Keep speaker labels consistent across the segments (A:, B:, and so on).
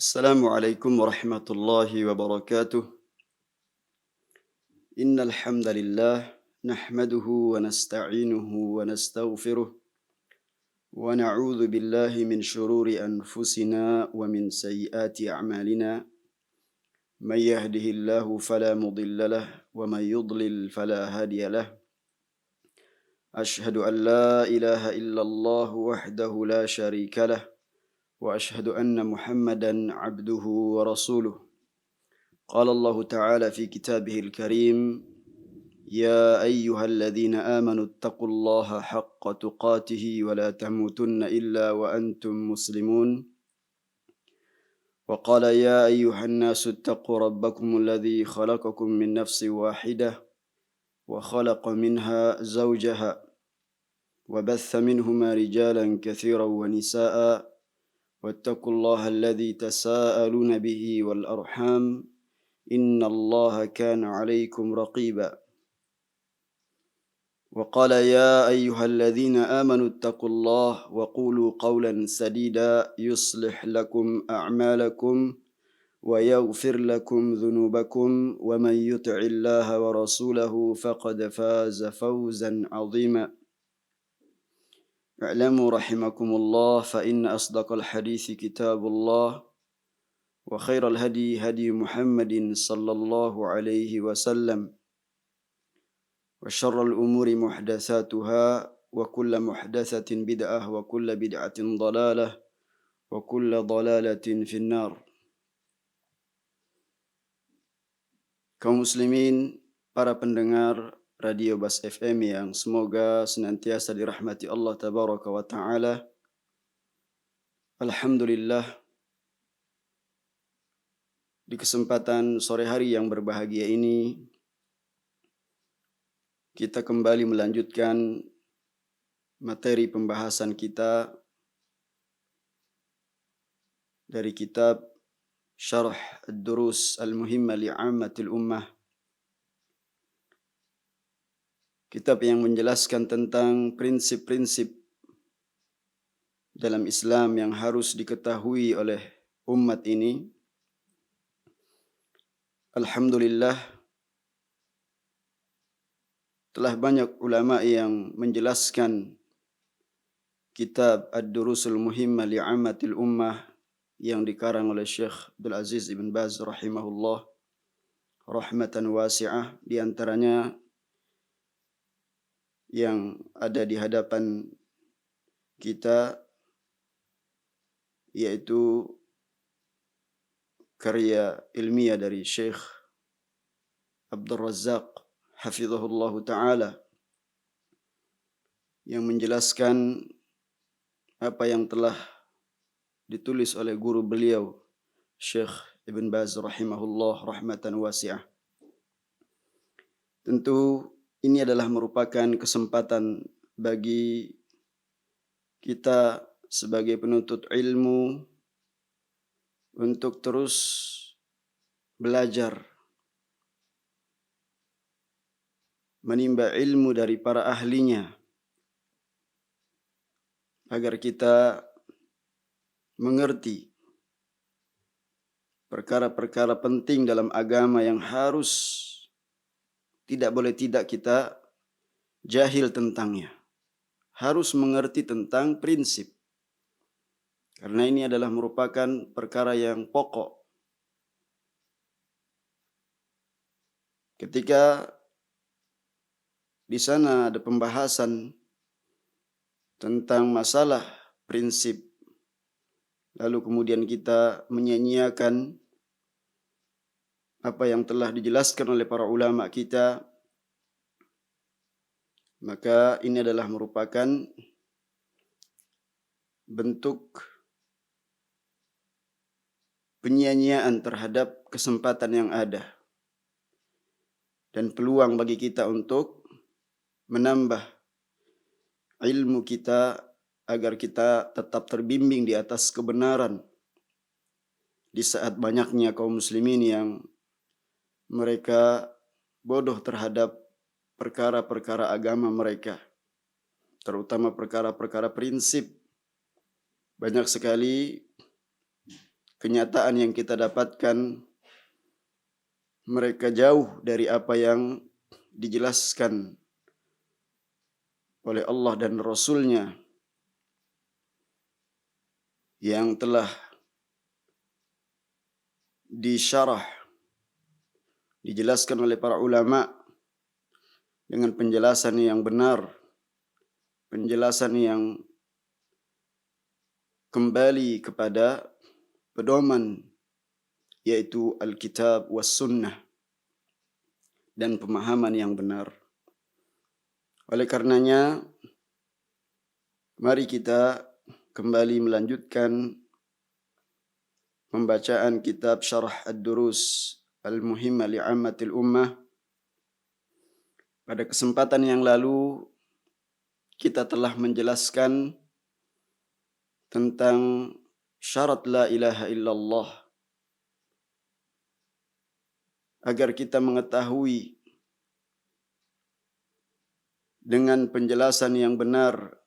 A: Assalamualaikum warahmatullahi wabarakatuh. Innal hamdalillah nahmaduhu wa nasta'inuhu wa nastaghfiruh wa na'udzu billahi min shururi anfusina wa min sayyiati a'malina. May yahdihillahu fala mudilla lah wa may yudlil fala hadiya lah. Ashhadu an la ilaha illallah wahdahu la syarika lah wa ashhadu anna Muhammadan 'abduhu wa rasuluh. قال الله تعالى في كتابه الكريم: يا أيها الذين آمنوا اتقوا الله حق تقاته ولا تموتن إلا وأنتم مسلمون. وقال: يا أيها الناس اتقوا ربكم الذي خلقكم من نفس واحدة وخلق منها زوجها وبث منهما رجالا كثيرا ونساء واتقوا الله الذي تساءلون به والأرحام إن الله كان عليكم رقيبا. وقال: يا أيها الذين آمنوا اتقوا الله وقولوا قولا سديدا يصلح لكم أعمالكم ويغفر لكم ذنوبكم ومن يطع الله ورسوله فقد فاز فوزا عظيما. اعلموا رحمكم الله فإن أصدق الحديث كتاب الله وخير الهدي هدي محمد صلى الله عليه وسلم وشر الأمور محدثاتها وكل محدثة بدعة وكل بدعة ضلالة وكل ضلالة في النار. Kaum muslimin, para pendengar Radio Bas FM yang semoga senantiasa dirahmati Allah tabaraka wa taala. Alhamdulillah, di kesempatan sore hari yang berbahagia ini kita kembali melanjutkan materi pembahasan kita dari kitab Syarh Ad-Durus Al-Muhimmah Li'ammatil Ummah. Kitab yang menjelaskan tentang prinsip-prinsip dalam Islam yang harus diketahui oleh umat ini. Alhamdulillah, telah banyak ulama yang menjelaskan kitab Ad-Durusul Muhimmah Li'ammatil Ummah yang dikarang oleh Syekh Abdul Aziz Ibn Baz rahimahullah rahmatan wasi'ah, di antaranya yang ada di hadapan kita yaitu karya ilmiah dari Syekh Abdul Razzaq hafizahullah ta'ala yang menjelaskan apa yang telah ditulis oleh guru beliau Syekh Ibn Baz rahimahullah rahmatan wasi'ah. Tentu ini adalah merupakan kesempatan bagi kita sebagai penuntut ilmu untuk terus belajar, menimba ilmu dari para ahlinya, agar kita mengerti perkara-perkara penting dalam agama yang harus tidak boleh tidak kita jahil tentangnya. Harus mengerti tentang prinsip. Karena ini adalah merupakan perkara yang pokok. Ketika di sana ada pembahasan tentang masalah prinsip, lalu kemudian kita menyanyiakan apa yang telah dijelaskan oleh para ulama kita, maka ini adalah merupakan bentuk penyanyian terhadap kesempatan yang ada dan peluang bagi kita untuk menambah ilmu kita agar kita tetap terbimbing di atas kebenaran di saat banyaknya kaum muslimin yang mereka bodoh terhadap perkara-perkara agama mereka, terutama perkara-perkara prinsip. Banyak sekali kenyataan yang kita dapatkan mereka jauh dari apa yang dijelaskan oleh Allah dan Rasul-Nya yang telah disyarah, dijelaskan oleh para ulama dengan penjelasan yang benar, penjelasan yang kembali kepada pedoman, yaitu Alkitab was Sunnah dan pemahaman yang benar. Oleh karenanya, mari kita kembali melanjutkan pembacaan kitab Syarah Ad-Durus Al-Muhimmah li'ammatil Ummah. Pada kesempatan yang lalu, kita telah menjelaskan tentang syarat la ilaha illallah agar kita mengetahui dengan penjelasan yang benar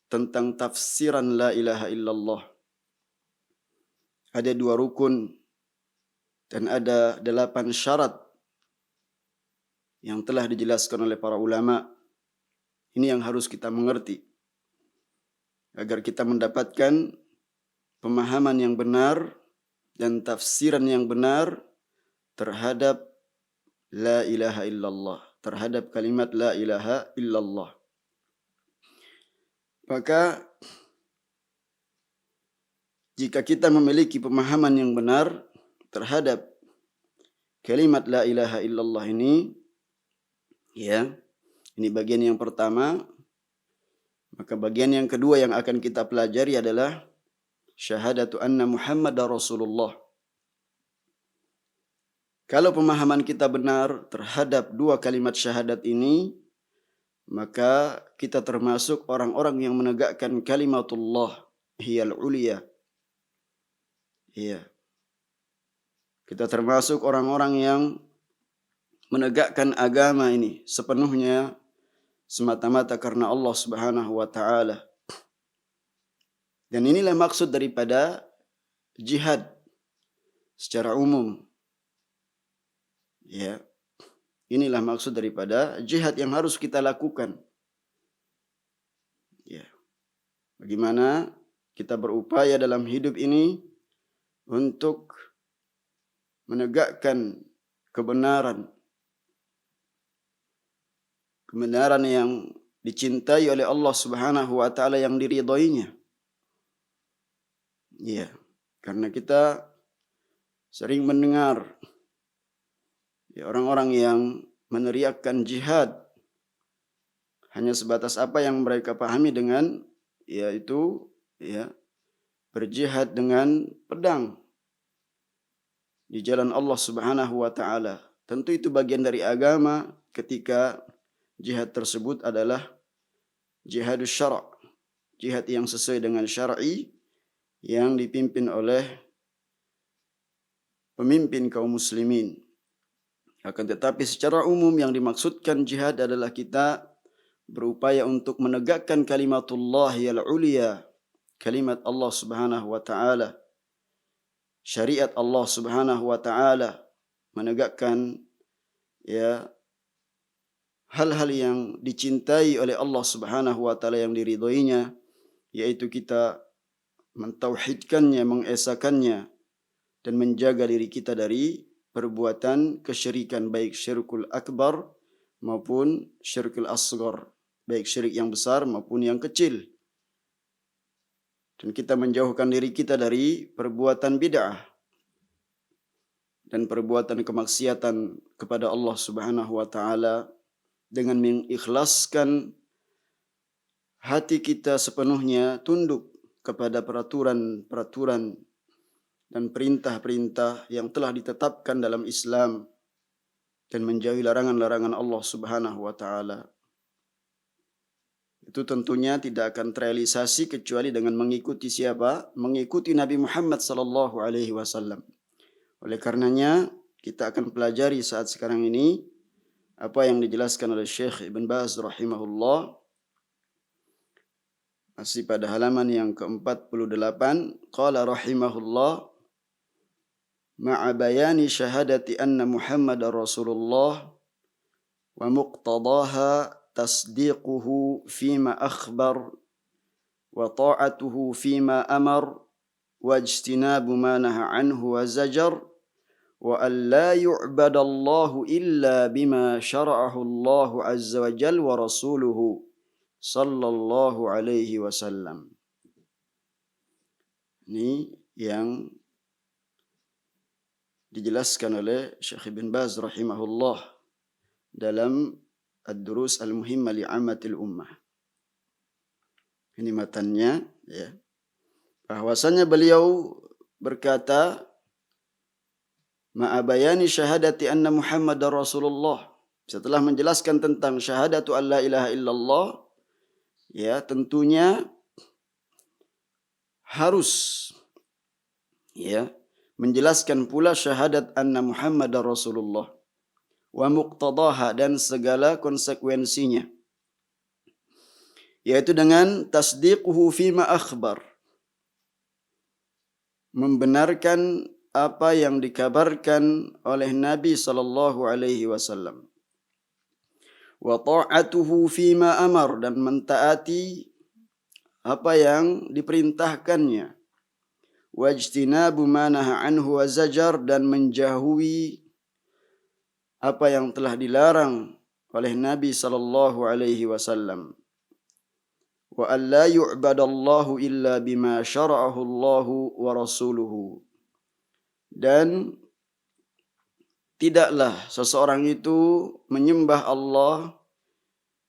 A: tentang tafsiran la ilaha illallah. Ada 2 rukun dan ada 8 syarat yang telah dijelaskan oleh para ulama. Ini yang harus kita mengerti agar kita mendapatkan pemahaman yang benar dan tafsiran yang benar terhadap la ilaha illallah, terhadap kalimat la ilaha illallah. Maka jika kita memiliki pemahaman yang benar terhadap kalimat la ilaha illallah ini, ya, ini bagian yang pertama. Maka bagian yang kedua yang akan kita pelajari adalah syahadatu anna Muhammadar Rasulullah. Kalau pemahaman kita benar terhadap 2 kalimat syahadat ini, maka kita termasuk orang-orang yang menegakkan kalimatullah hiyal uliya. Iya. Kita termasuk orang-orang yang menegakkan agama ini sepenuhnya semata-mata karena Allah Subhanahu wa taala. Dan inilah maksud daripada jihad secara umum. Ya. Inilah maksud daripada jihad yang harus kita lakukan. Ya. Bagaimana kita berupaya dalam hidup ini untuk menegakkan kebenaran. Kebenaran yang dicintai oleh Allah Subhanahu wa taala, yang diridhoinya. Ya, karena kita sering mendengar ya, orang-orang yang meneriakkan jihad hanya sebatas apa yang mereka pahami dengan yaitu ya, berjihad dengan pedang di jalan Allah Subhanahu wa taala. Tentu itu bagian dari agama ketika jihad tersebut adalah jihadus syara', jihad yang sesuai dengan syar'i yang dipimpin oleh pemimpin kaum muslimin. Akan tetapi secara umum yang dimaksudkan jihad adalah kita berupaya untuk menegakkan kalimatullah yal uliya, kalimat Allah Subhanahu wa taala, syariat Allah Subhanahu wa taala, menegakkan ya hal-hal yang dicintai oleh Allah Subhanahu wa taala, yang diridhoinya, yaitu kita mentauhidkannya, mengesakannya, dan menjaga diri kita dari perbuatan kesyirikan, baik syirkul akbar maupun syirkul asghar, baik syirik yang besar maupun yang kecil. Dan kita menjauhkan diri kita dari perbuatan bid'ah dan perbuatan kemaksiatan kepada Allah Subhanahu wa taala dengan mengikhlaskan hati kita sepenuhnya tunduk kepada peraturan-peraturan dan perintah-perintah yang telah ditetapkan dalam Islam dan menjauhi larangan-larangan Allah Subhanahu wa taala. Itu tentunya tidak akan terrealisasi kecuali dengan mengikuti siapa? Mengikuti Nabi Muhammad sallallahu alaihi wasallam. Oleh karenanya, kita akan pelajari saat sekarang ini apa yang dijelaskan oleh Syekh Ibn Baz rahimahullah, masih pada halaman yang ke-48. Qala rahimahullah, ma'a bayani syahadati anna Muhammadar Rasulullah wa muqtadaha tasdiquhu fima akhbar wa ta'atuhu fima amar wa ijtinabu ma naha anhu wa zajar wa an la yu'badallahu illa bima syara'ahu Allah azza wa jalla wa rasuluhu sallallahu alaihi wasallam. Ini yang dijelaskan oleh Syekh Ibn Baz rahimahullah dalam Ad-Durus Al-Muhimmah li'ammatil ummah. Ini matannya, ya. Bahwasanya beliau berkata, ma'a bayani syahadati anna Muhammadar Rasulullah. Setelah menjelaskan tentang syahadatu an la ilaha illallah, ya, tentunya harus, ya, menjelaskan pula syahadat anna Muhammadar Rasulullah wa muqtadaha, dan segala konsekuensinya, yaitu dengan tasdiquhu fima akhbar, membenarkan apa yang dikabarkan oleh Nabi sallallahu alaihi wasallam, wa ta'atuhu fima amar, dan mentaati apa yang diperintahkannya, wa ijtinabu ma naha anhu wa zajar, dan menjauhi apa yang telah dilarang oleh Nabi sallallahu alaihi wasallam, wa an la yu'badallahu illa bima syara'ahu Allahu wa rasuluhu, dan tidaklah seseorang itu menyembah Allah,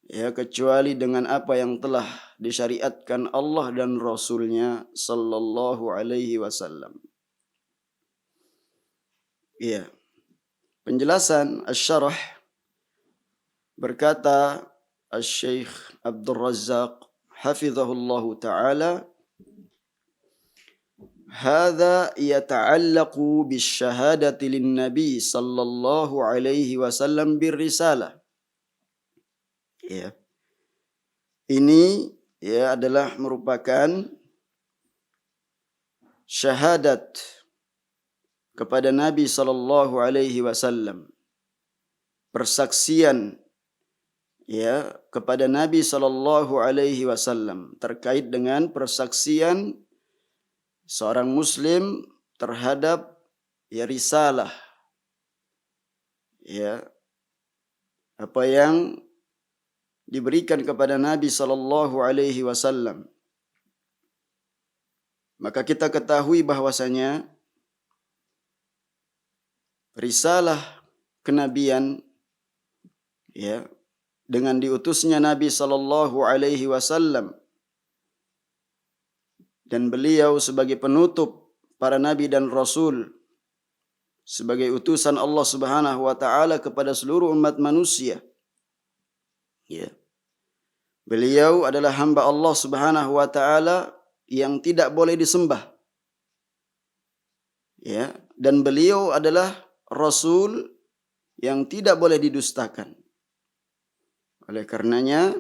A: ya, kecuali dengan apa yang telah disyariatkan Allah dan Rasulnya sallallahu alaihi wasallam. Ya. Penjelasan asy-syarah, berkata Asy-Syaikh Abdul Razzaq hafizahullahu taala, hadza yata'allaqu bisyahadati lin-nabi sallallahu alaihi wasallam birrisalah. Ya. Ini, ya, adalah merupakan syahadat kepada Nabi sallallahu alaihi wasallam, persaksian, ya, kepada Nabi sallallahu alaihi wasallam terkait dengan persaksian seorang muslim terhadap, ya, risalah, ya, apa yang diberikan kepada Nabi sallallahu alaihi wasallam. Maka kita ketahui bahwasanya risalah kenabian, ya, dengan diutusnya Nabi sallallahu alaihi wasallam dan beliau sebagai penutup para nabi dan rasul, sebagai utusan Allah Subhanahu wa taala kepada seluruh umat manusia. Ya. Beliau adalah hamba Allah Subhanahu wa taala yang tidak boleh disembah. Ya, dan beliau adalah rasul yang tidak boleh didustakan. Oleh karenanya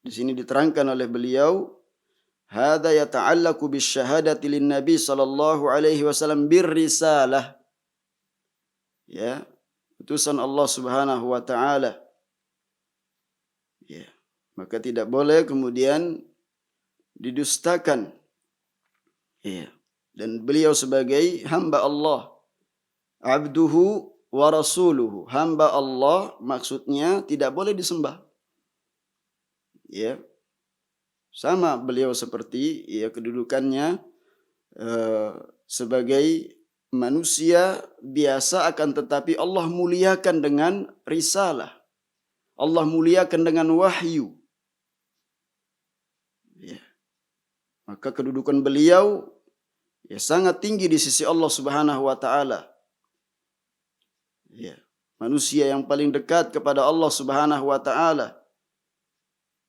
A: di sini diterangkan oleh beliau, hadza yata'allaqu bisyahadati lin-nabi sallallahu alaihi wasallam birrisalah. Ya, utusan Allah Subhanahu wa taala. Ya, maka tidak boleh kemudian didustakan. Ya, dan beliau sebagai hamba Allah, abduhu wa rasuluhu, hamba Allah maksudnya tidak boleh disembah. Ya, sama beliau seperti, ya, kedudukannya sebagai manusia biasa, akan tetapi Allah muliakan dengan risalah. Allah muliakan dengan wahyu. Ya. Maka kedudukan beliau, ya, sangat tinggi di sisi Allah Subhanahu wa taala. Ya, manusia yang paling dekat kepada Allah Subhanahu wa taala,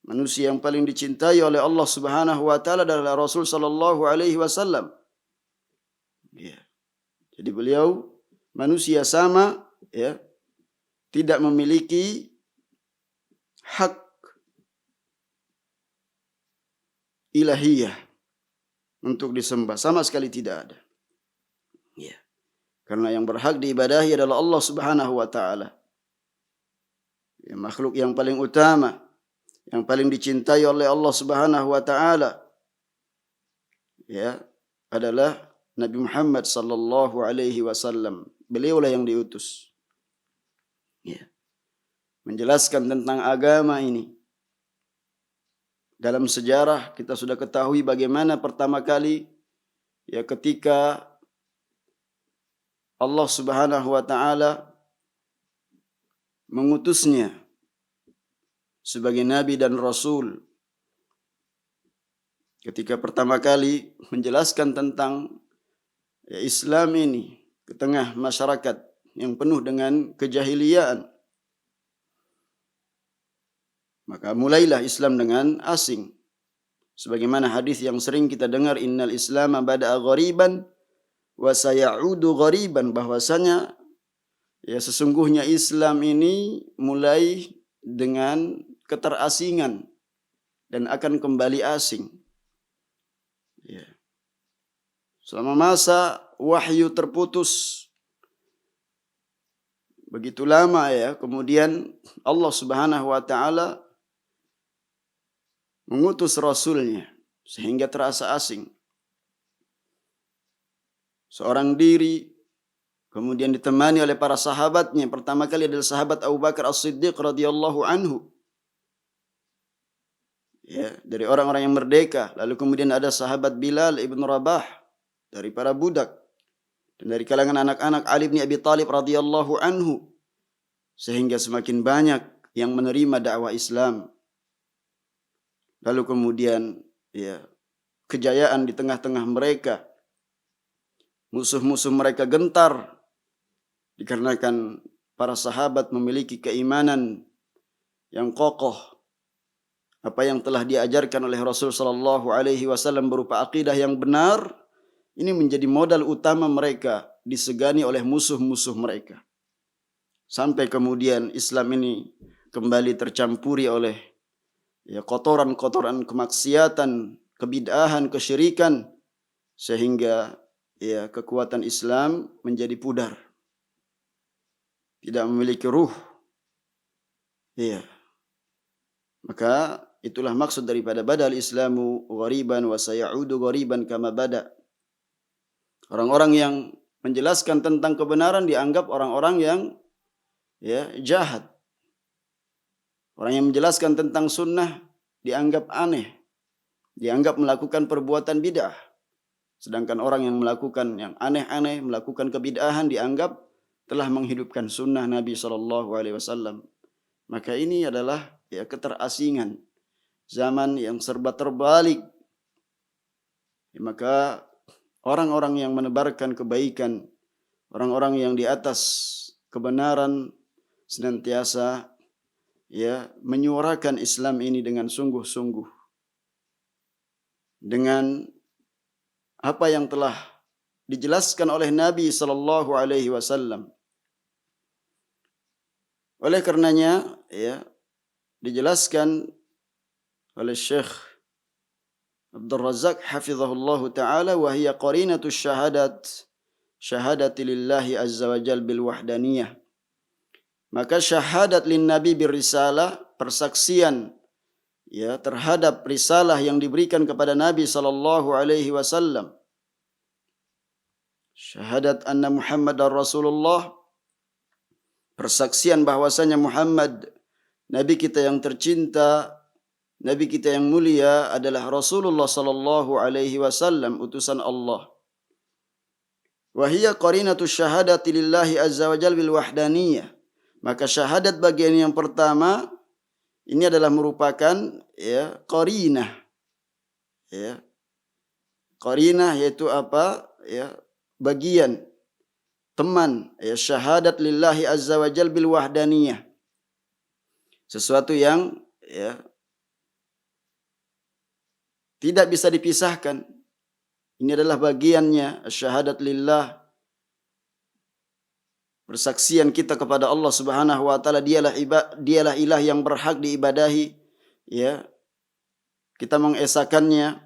A: manusia yang paling dicintai oleh Allah Subhanahu wa taala adalah Rasul sallallahu alaihi wasallam. Ya. Jadi beliau manusia sama, ya, tidak memiliki hak ilahiyah untuk disembah, sama sekali tidak ada. Ya. Karena yang berhak diibadahi adalah Allah Subhanahu wa taala. Ya, makhluk yang paling utama, yang paling dicintai oleh Allah Subhanahu wa taala, ya, adalah Nabi Muhammad sallallahu alaihi wasallam. Beliaulah yang diutus. Ya, menjelaskan tentang agama ini. Dalam sejarah kita sudah ketahui bagaimana pertama kali ya ketika Allah Subhanahu wa taala mengutusnya sebagai nabi dan rasul. Ketika pertama kali menjelaskan tentang ya, Islam ini ke tengah masyarakat yang penuh dengan kejahiliaan, maka mulailah Islam dengan asing. Sebagaimana hadis yang sering kita dengar, innal Islama bada'a ghariban wa sayaudu ghariban, bahwasanya ya sesungguhnya Islam ini mulai dengan keterasingan dan akan kembali asing. Ya. Selama masa wahyu terputus begitu lama ya, kemudian Allah Subhanahu wa taala mengutus rasulnya sehingga terasa asing. Seorang diri kemudian ditemani oleh para sahabatnya. Pertama kali adalah sahabat Abu Bakar As-Siddiq radhiyallahu anhu. Ya, dari orang-orang yang merdeka. Lalu kemudian ada sahabat Bilal ibn Rabah dari para budak. Dan dari kalangan anak-anak Ali bin Abi Thalib radhiyallahu anhu. Sehingga semakin banyak yang menerima dakwah Islam. Lalu kemudian ya, kejayaan di tengah-tengah mereka. Musuh-musuh mereka gentar. Dikarenakan para sahabat memiliki keimanan yang kokoh. Apa yang telah diajarkan oleh Rasul sallallahu alaihi wasallam berupa akidah yang benar, ini menjadi modal utama mereka disegani oleh musuh-musuh mereka. Sampai kemudian Islam ini kembali tercampuri oleh ya kotoran-kotoran kemaksiatan, kebid'ahan, kesyirikan, sehingga ya kekuatan Islam menjadi pudar. Tidak memiliki ruh. Iya. Maka itulah maksud daripada badal Islamu ghariban wa sayaudu ghariban kama bada. Orang-orang yang menjelaskan tentang kebenaran dianggap orang-orang yang ya jahat. Orang yang menjelaskan tentang sunnah dianggap aneh. Dianggap melakukan perbuatan bid'ah. Sedangkan orang yang melakukan yang aneh-aneh, melakukan kebid'ahan dianggap telah menghidupkan sunnah Nabi SAW. Maka ini adalah ya keterasingan. Zaman yang serba terbalik. Ya, maka orang-orang yang menebarkan kebaikan, orang-orang yang di atas kebenaran senantiasa ya menyuarakan Islam ini dengan sungguh-sungguh. Dengan apa yang telah dijelaskan oleh Nabi sallallahu alaihi wasallam. Oleh karenanya ya dijelaskan oleh Syekh Abdul Razak hafizahullah taala, wa hiya qarinatu syahadati lillahi azza wa jal bil wahdaniyah. Maka syahadat lin nabi bir risalah, persaksian ya terhadap risalah yang diberikan kepada Nabi sallallahu alaihi wasallam. Syahadat anna Muhammadar Rasulullah, persaksian bahwasanya Muhammad nabi kita yang tercinta, nabi kita yang mulia adalah Rasulullah sallallahu alaihi wasallam, utusan Allah. Wa hiya qarinatu syahadati lillahi azza wa jalla bil wahdaniyah. Maka syahadat bagian yang pertama ini adalah merupakan ya qarinah. Ya. Qarinah yaitu apa? Ya, bagian teman ya syahadat lillahi azza wa jalla bil wahdaniyah. Sesuatu yang ya tidak bisa dipisahkan. Ini adalah bagiannya syahadat lillah. Persaksian kita kepada Allah Subhanahu wa taala, dialah ilah yang berhak diibadahi, ya. Kita mengesakannya.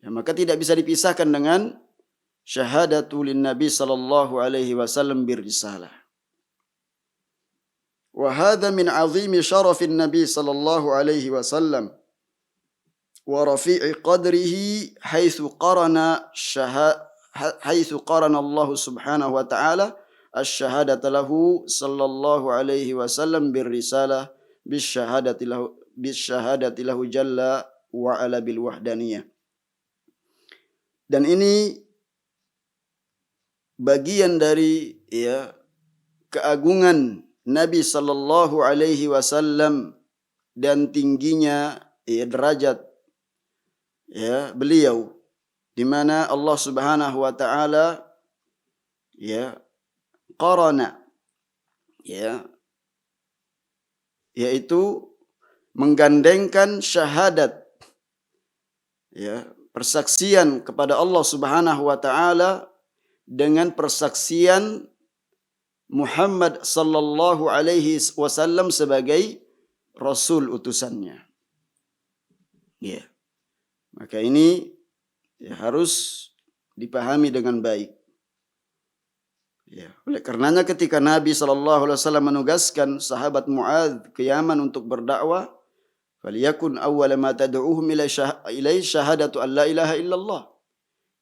A: Ya, maka tidak bisa dipisahkan dengan syahadatu lin Nabi sallallahu alaihi wasallam birrisalah. Wa hadha min 'azimi syarafin Nabi sallallahu alaihi wasallam wa rafi'i qadrihi haitsu qarana Allah subhanahu wa ta'ala asy-syahadata lahu sallallahu alaihi wasallam birrisalah bisyahadati lahu jalla wa ala bil wahdaniyah. Dan ini bagian dari keagungan Nabi sallallahu alaihi wasallam dan tingginya derajat beliau, di mana Allah Subhanahu wa taala qarana yaitu menggandengkan syahadat persaksian kepada Allah Subhanahu wa taala dengan persaksian Muhammad sallallahu alaihi wasallam sebagai rasul utusannya. Maka ini harus dipahami dengan baik. Oleh karenanya ketika Nabi sallallahu alaihi wasallam menugaskan sahabat Muadz ke Yaman untuk berdakwah, faliyakun awwala ma tad'uuhum ilai syahadatu an la ilaha illallah.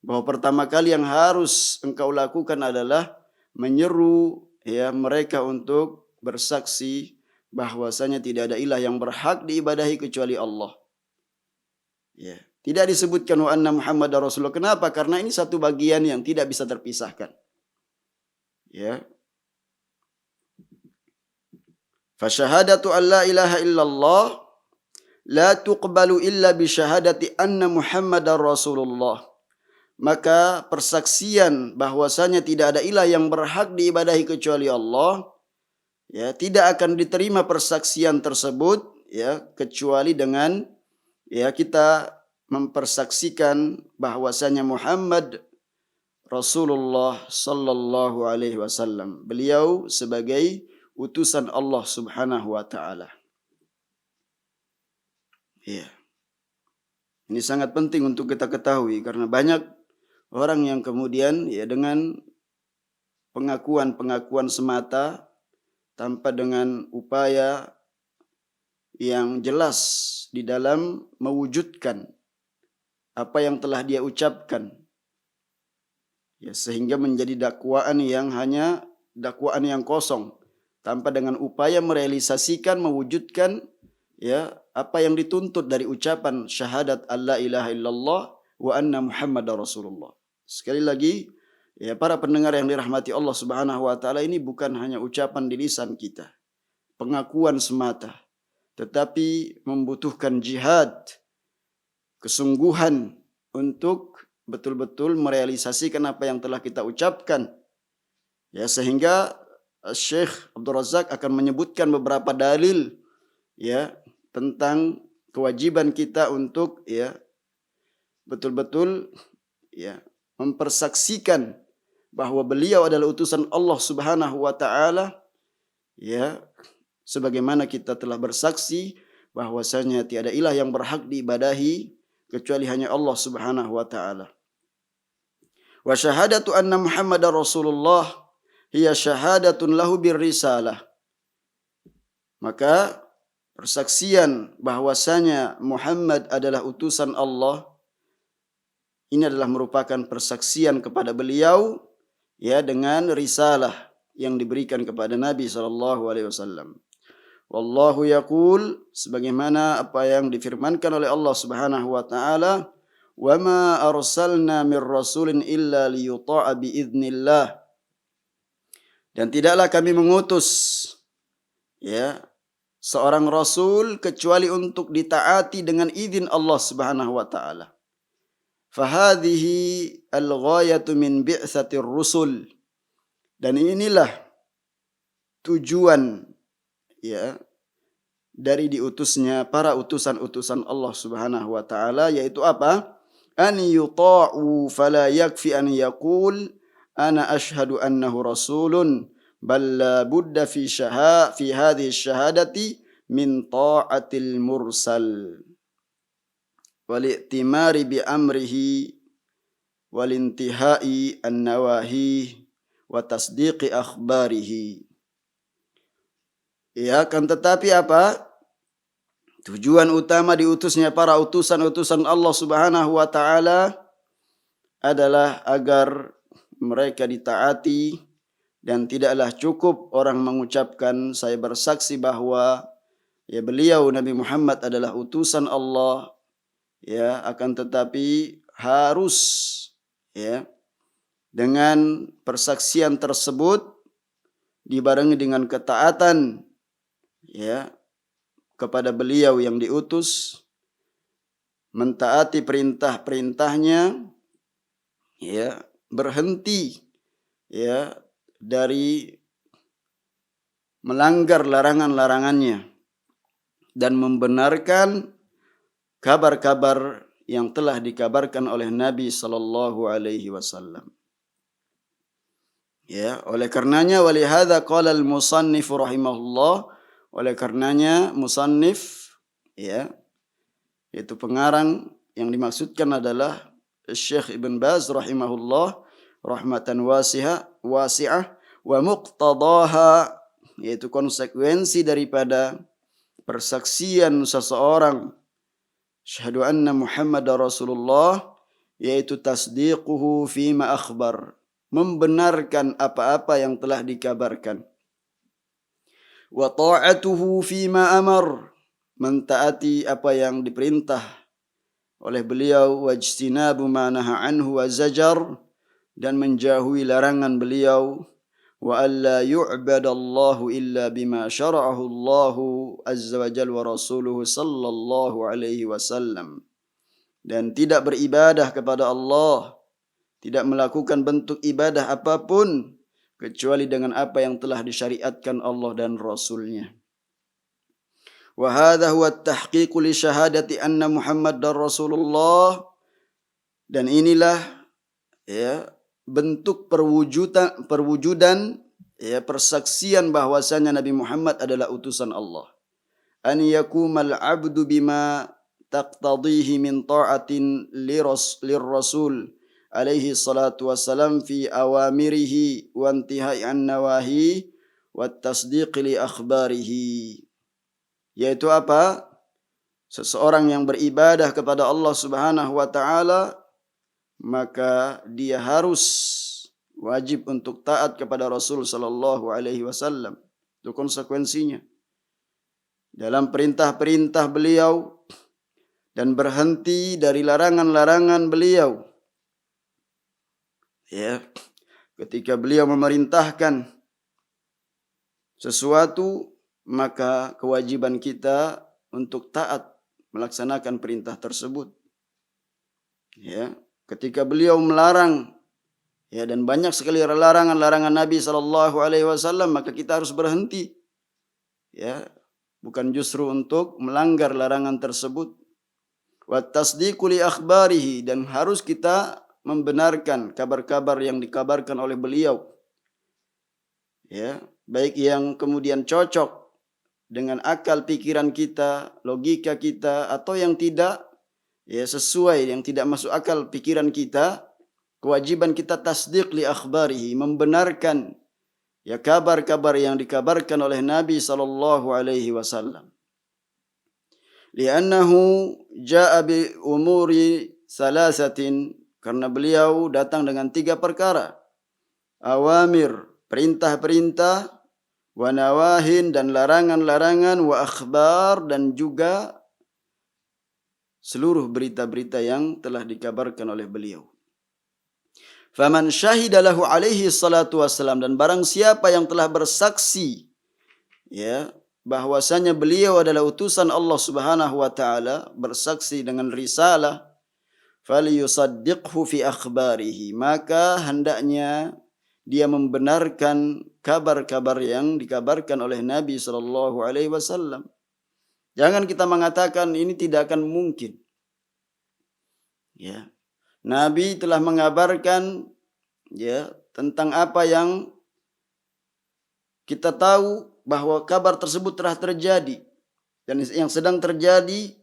A: Bahwa pertama kali yang harus engkau lakukan adalah menyeru mereka untuk bersaksi bahwasanya tidak ada ilah yang berhak diibadahi kecuali Allah. Tidak disebutkan wa anna Muhammadar Rasulullah. Kenapa? Karena ini satu bagian yang tidak bisa terpisahkan. Fasyahadatu an la ilaha illallah la tuqbalu illa bi syahadati anna Muhammadar Rasulullah. Maka persaksian bahwasanya tidak ada ilah yang berhak diibadahi kecuali Allah, tidak akan diterima persaksian tersebut kecuali dengan kita mempersaksikan bahwasanya Muhammad Rasulullah sallallahu alaihi wasallam, beliau sebagai utusan Allah Subhanahu wa taala. Ini sangat penting untuk kita ketahui karena banyak orang yang kemudian dengan pengakuan semata tanpa dengan upaya yang jelas di dalam mewujudkan apa yang telah dia ucapkan, sehingga menjadi dakwaan yang hanya dakwaan yang kosong tanpa dengan upaya merealisasikan, mewujudkan apa yang dituntut dari ucapan syahadat alla ilaha illallah wa anna Muhammadar Rasulullah. Sekali lagi, para pendengar yang dirahmati Allah Subhanahu wa taala, ini bukan hanya ucapan di lisan kita, pengakuan semata, tetapi membutuhkan jihad, kesungguhan untuk betul-betul merealisasikan apa yang telah kita ucapkan. Sehingga Syekh Abdul Razak akan menyebutkan beberapa dalil tentang kewajiban kita untuk betul-betul mempersaksikan bahwa beliau adalah utusan Allah Subhanahu wa taala, sebagaimana kita telah bersaksi bahwasanya tiada ilah yang berhak diibadahi kecuali hanya Allah Subhanahu wa taala. Wa syahadatu anna Muhammadar Rasulullah hiya syahadatun lahu birrisalah. Maka persaksian bahwasanya Muhammad adalah utusan Allah, ini adalah merupakan persaksian kepada beliau dengan risalah yang diberikan kepada Nabi sallallahu alaihi wasallam. Wallahu yaqul, sebagaimana apa yang difirmankan oleh Allah Subhanahu wa taala, wa ma arsalna mir rasulin illa liyuta'a bi idznillah. Dan tidaklah kami mengutus seorang rasul kecuali untuk ditaati dengan izin Allah Subhanahu wa taala. Fahadhihi al-ghayatu min bi'tsatir rusul. Dan inilah tujuan dari diutusnya para utusan-utusan Allah Subhanahu wa taala, yaitu apa? An yuta'u fala yakfi an yaqul ana ashhadu annahu rasulun bal la budda fi hadhihi syahadati min ta'atil mursal wal i'timari bi amrihi walintihai an-nawahi wa tasdiqi akhbarihi. Ya, kan tetapi apa? Tujuan utama diutusnya para utusan-utusan Allah Subhanahu wa taala adalah agar mereka ditaati, dan tidaklah cukup orang mengucapkan saya bersaksi bahwa ya beliau Nabi Muhammad adalah utusan Allah, ya, akan tetapi harus ya dengan persaksian tersebut dibarengi dengan ketaatan ya kepada beliau yang diutus, mentaati perintah-perintahnya, ya, berhenti ya dari melanggar larangan-larangannya, dan membenarkan kabar-kabar yang telah dikabarkan oleh Nabi sallallahu alaihi wasallam. Ya, oleh karenanya walihadza qala al-musannif rahimahullah, oleh karenanya musannif ya, yaitu pengarang yang dimaksudkan adalah Syekh Ibn Baz rahimahullah rahmatan wasi'ah wa muqtadaha, yaitu konsekuensi daripada persaksian seseorang syahadu anna Muhammadar Rasulullah, yaitu tasdiquhu fima akhbar, membenarkan apa-apa yang telah dikabarkan, wa ta'atuhu fima amar, mentaati apa yang diperintah oleh beliau, wajtinabu ma naha anhu wa zajar, dan menjauhi larangan beliau, wa alla yu'badallahu illa bima syara'ahu Allahu azza wa jalla wa rasuluhu sallallahu alaihi wasallam, dan tidak beribadah kepada Allah, tidak melakukan bentuk ibadah apapun kecuali dengan apa yang telah disyariatkan Allah dan Rasulnya. Wa hadha huwa at-tahqiqu li syahadati anna Muhammadar Rasulullah, dan inilah ya bentuk perwujudan ya persaksian bahwasanya Nabi Muhammad adalah utusan Allah. An yakumal abdu bima taqtadihi min ta'atin lirrasul alaihi salatu wassalam fi awamirihi wa intihai an nawahi wa tasdiqi li akhbarihi. Yaitu apa? Seseorang yang beribadah kepada Allah Subhanahu wa taala, maka dia harus wajib untuk taat kepada Rasul sallallahu alaihi wasallam. Itu konsekuensinya dalam perintah-perintah beliau dan berhenti dari larangan-larangan beliau. Ya, ketika beliau memerintahkan sesuatu, maka kewajiban kita untuk taat melaksanakan perintah tersebut. Ya, ketika beliau melarang ya, dan banyak sekali larangan-larangan Nabi sallallahu alaihi wasallam, maka kita harus berhenti. Ya, bukan justru untuk melanggar larangan tersebut. Wa tasdiqu li akhbarihi, dan harus kita membenarkan kabar-kabar yang dikabarkan oleh beliau. Ya, baik yang kemudian cocok dengan akal pikiran kita, logika kita, atau yang tidak ya sesuai, yang tidak masuk akal pikiran kita, kewajiban kita tasdiq li akhbarihi, membenarkan ya kabar-kabar yang dikabarkan oleh Nabi sallallahu alaihi wasallam. Li'annahu jaa bi umuri salasatin, karena beliau datang dengan 3 perkara. Awamir, perintah-perintah, wa nawahin, dan larangan-larangan, wa akhbar, dan juga seluruh berita-berita yang telah dikabarkan oleh beliau. Faman syahida lahu alaihi salatu wassalam, dan barang siapa yang telah bersaksi ya bahwasanya beliau adalah utusan Allah Subhanahu wa taala, bersaksi dengan risalah, falyusaddiqhu fi akhbarihi, maka hendaknya dia membenarkan kabar-kabar yang dikabarkan oleh Nabi sallallahu alaihi wasallam. Jangan kita mengatakan ini tidak akan mungkin. Ya. Nabi telah mengabarkan ya tentang apa yang kita tahu bahwa kabar tersebut telah terjadi dan yang sedang terjadi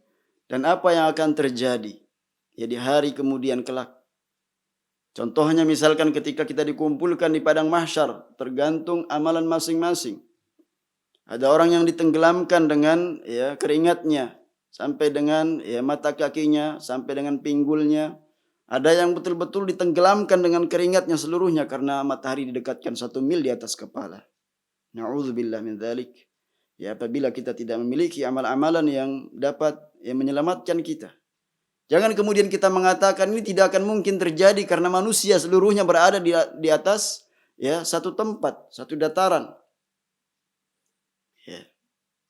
A: dan apa yang akan terjadi ya di hari kemudian kelak. Contohnya misalkan ketika kita dikumpulkan di padang mahsyar, tergantung amalan masing-masing. Ada orang yang ditenggelamkan dengan keringatnya sampai dengan mata kakinya, sampai dengan pinggulnya. Ada yang betul-betul ditenggelamkan dengan keringatnya seluruhnya karena matahari didekatkan 1 mil di atas kepala. Na'udzubillah min dzalik. Ya, apabila kita tidak memiliki amal-amalan yang dapat menyelamatkan kita. Jangan kemudian kita mengatakan ini tidak akan mungkin terjadi karena manusia seluruhnya berada di atas satu tempat, satu dataran. Ya.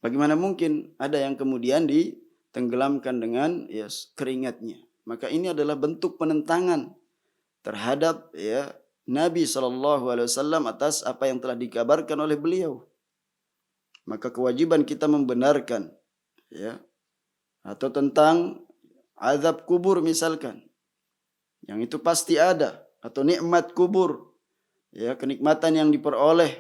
A: Bagaimana mungkin ada yang kemudian ditenggelamkan dengan keringatnya? Maka ini adalah bentuk penentangan terhadap Nabi SAW atas apa yang telah dikabarkan oleh beliau. Maka kewajiban kita membenarkan atau tentang azab kubur misalkan, yang itu pasti ada, atau nikmat kubur, kenikmatan yang diperoleh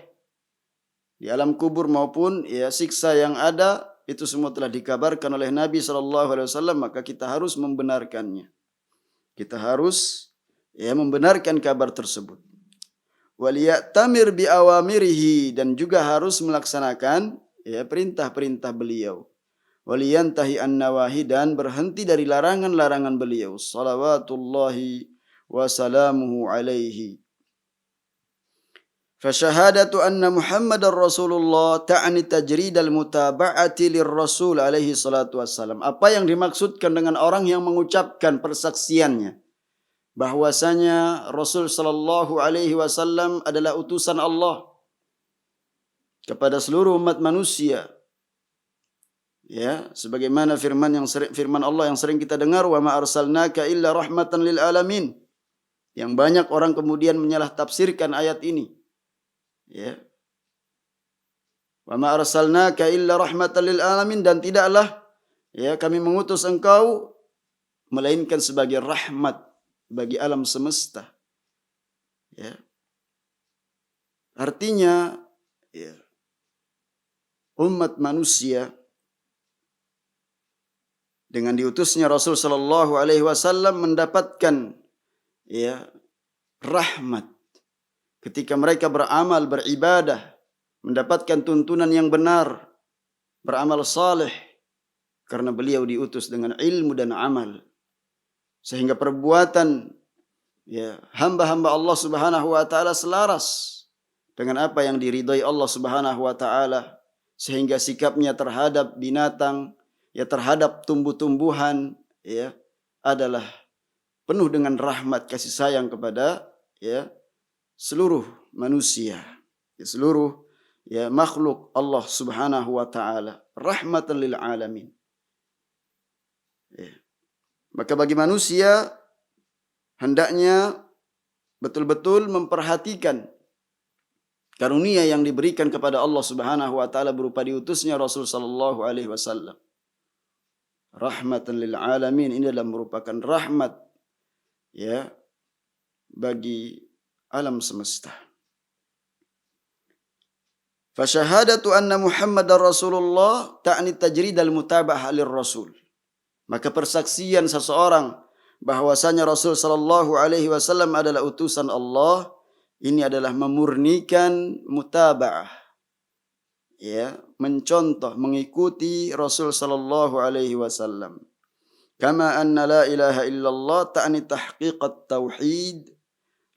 A: di alam kubur maupun siksa yang ada, itu semua telah dikabarkan oleh Nabi SAW, maka kita harus membenarkannya. Kita harus membenarkan kabar tersebut. Waliya'tamir biawamirihi, dan juga harus melaksanakan perintah-perintah beliau. Waliyantahi an-nawahi, dan berhenti dari larangan-larangan beliau. Salawatullahi wa salamuhu alaihi. Fasyahadatu anna Muhammadar Rasulullah ta'ani tajridal mutaba'ati lirrasul alaihi salatu wassalam. Apa yang dimaksudkan dengan orang yang mengucapkan persaksiannya bahwasanya Rasul sallallahu alaihi wasallam adalah utusan Allah kepada seluruh umat manusia. Sebagaimana firman Allah yang sering kita dengar, wa ma arsalnaka illa rahmatan lil alamin. Yang banyak orang kemudian menyalah tafsirkan ayat ini. Wa ma arsalnaka illa rahmatan lil alamin, dan tidaklah kami mengutus engkau melainkan sebagai rahmat bagi alam semesta. Artinya umat manusia dengan diutusnya Rasul sallallahu alaihi wasallam mendapatkan rahmat ketika mereka beramal, beribadah, mendapatkan tuntunan yang benar, beramal saleh, karena beliau diutus dengan ilmu dan amal. Sehingga perbuatan hamba-hamba Allah Subhanahu wa taala selaras dengan apa yang diridhai Allah Subhanahu wa taala, sehingga sikapnya terhadap binatang, terhadap tumbuh-tumbuhan adalah penuh dengan rahmat kasih sayang kepada seluruh manusia, seluruh makhluk Allah Subhanahu wa taala, rahmatan lil alamin. Maka bagi manusia hendaknya betul-betul memperhatikan karunia yang diberikan kepada Allah Subhanahu wa taala berupa diutusnya Rasul sallallahu alaihi wasallam. Rahmatan lil alamin, ini adalah merupakan rahmat bagi alam semesta. Fasyahadatu anna Muhammadar Rasulullah ta'ni tajridal mutaba'ah lirrasul. Maka persaksian seseorang bahwasanya Rasul sallallahu alaihi wasallam adalah utusan Allah, ini adalah memurnikan mutaba'ah. Mencontoh, mengikuti Rasul sallallahu alaihi wasallam. Kama anna la ilaha illallah ta'ni tahqiqat tauhid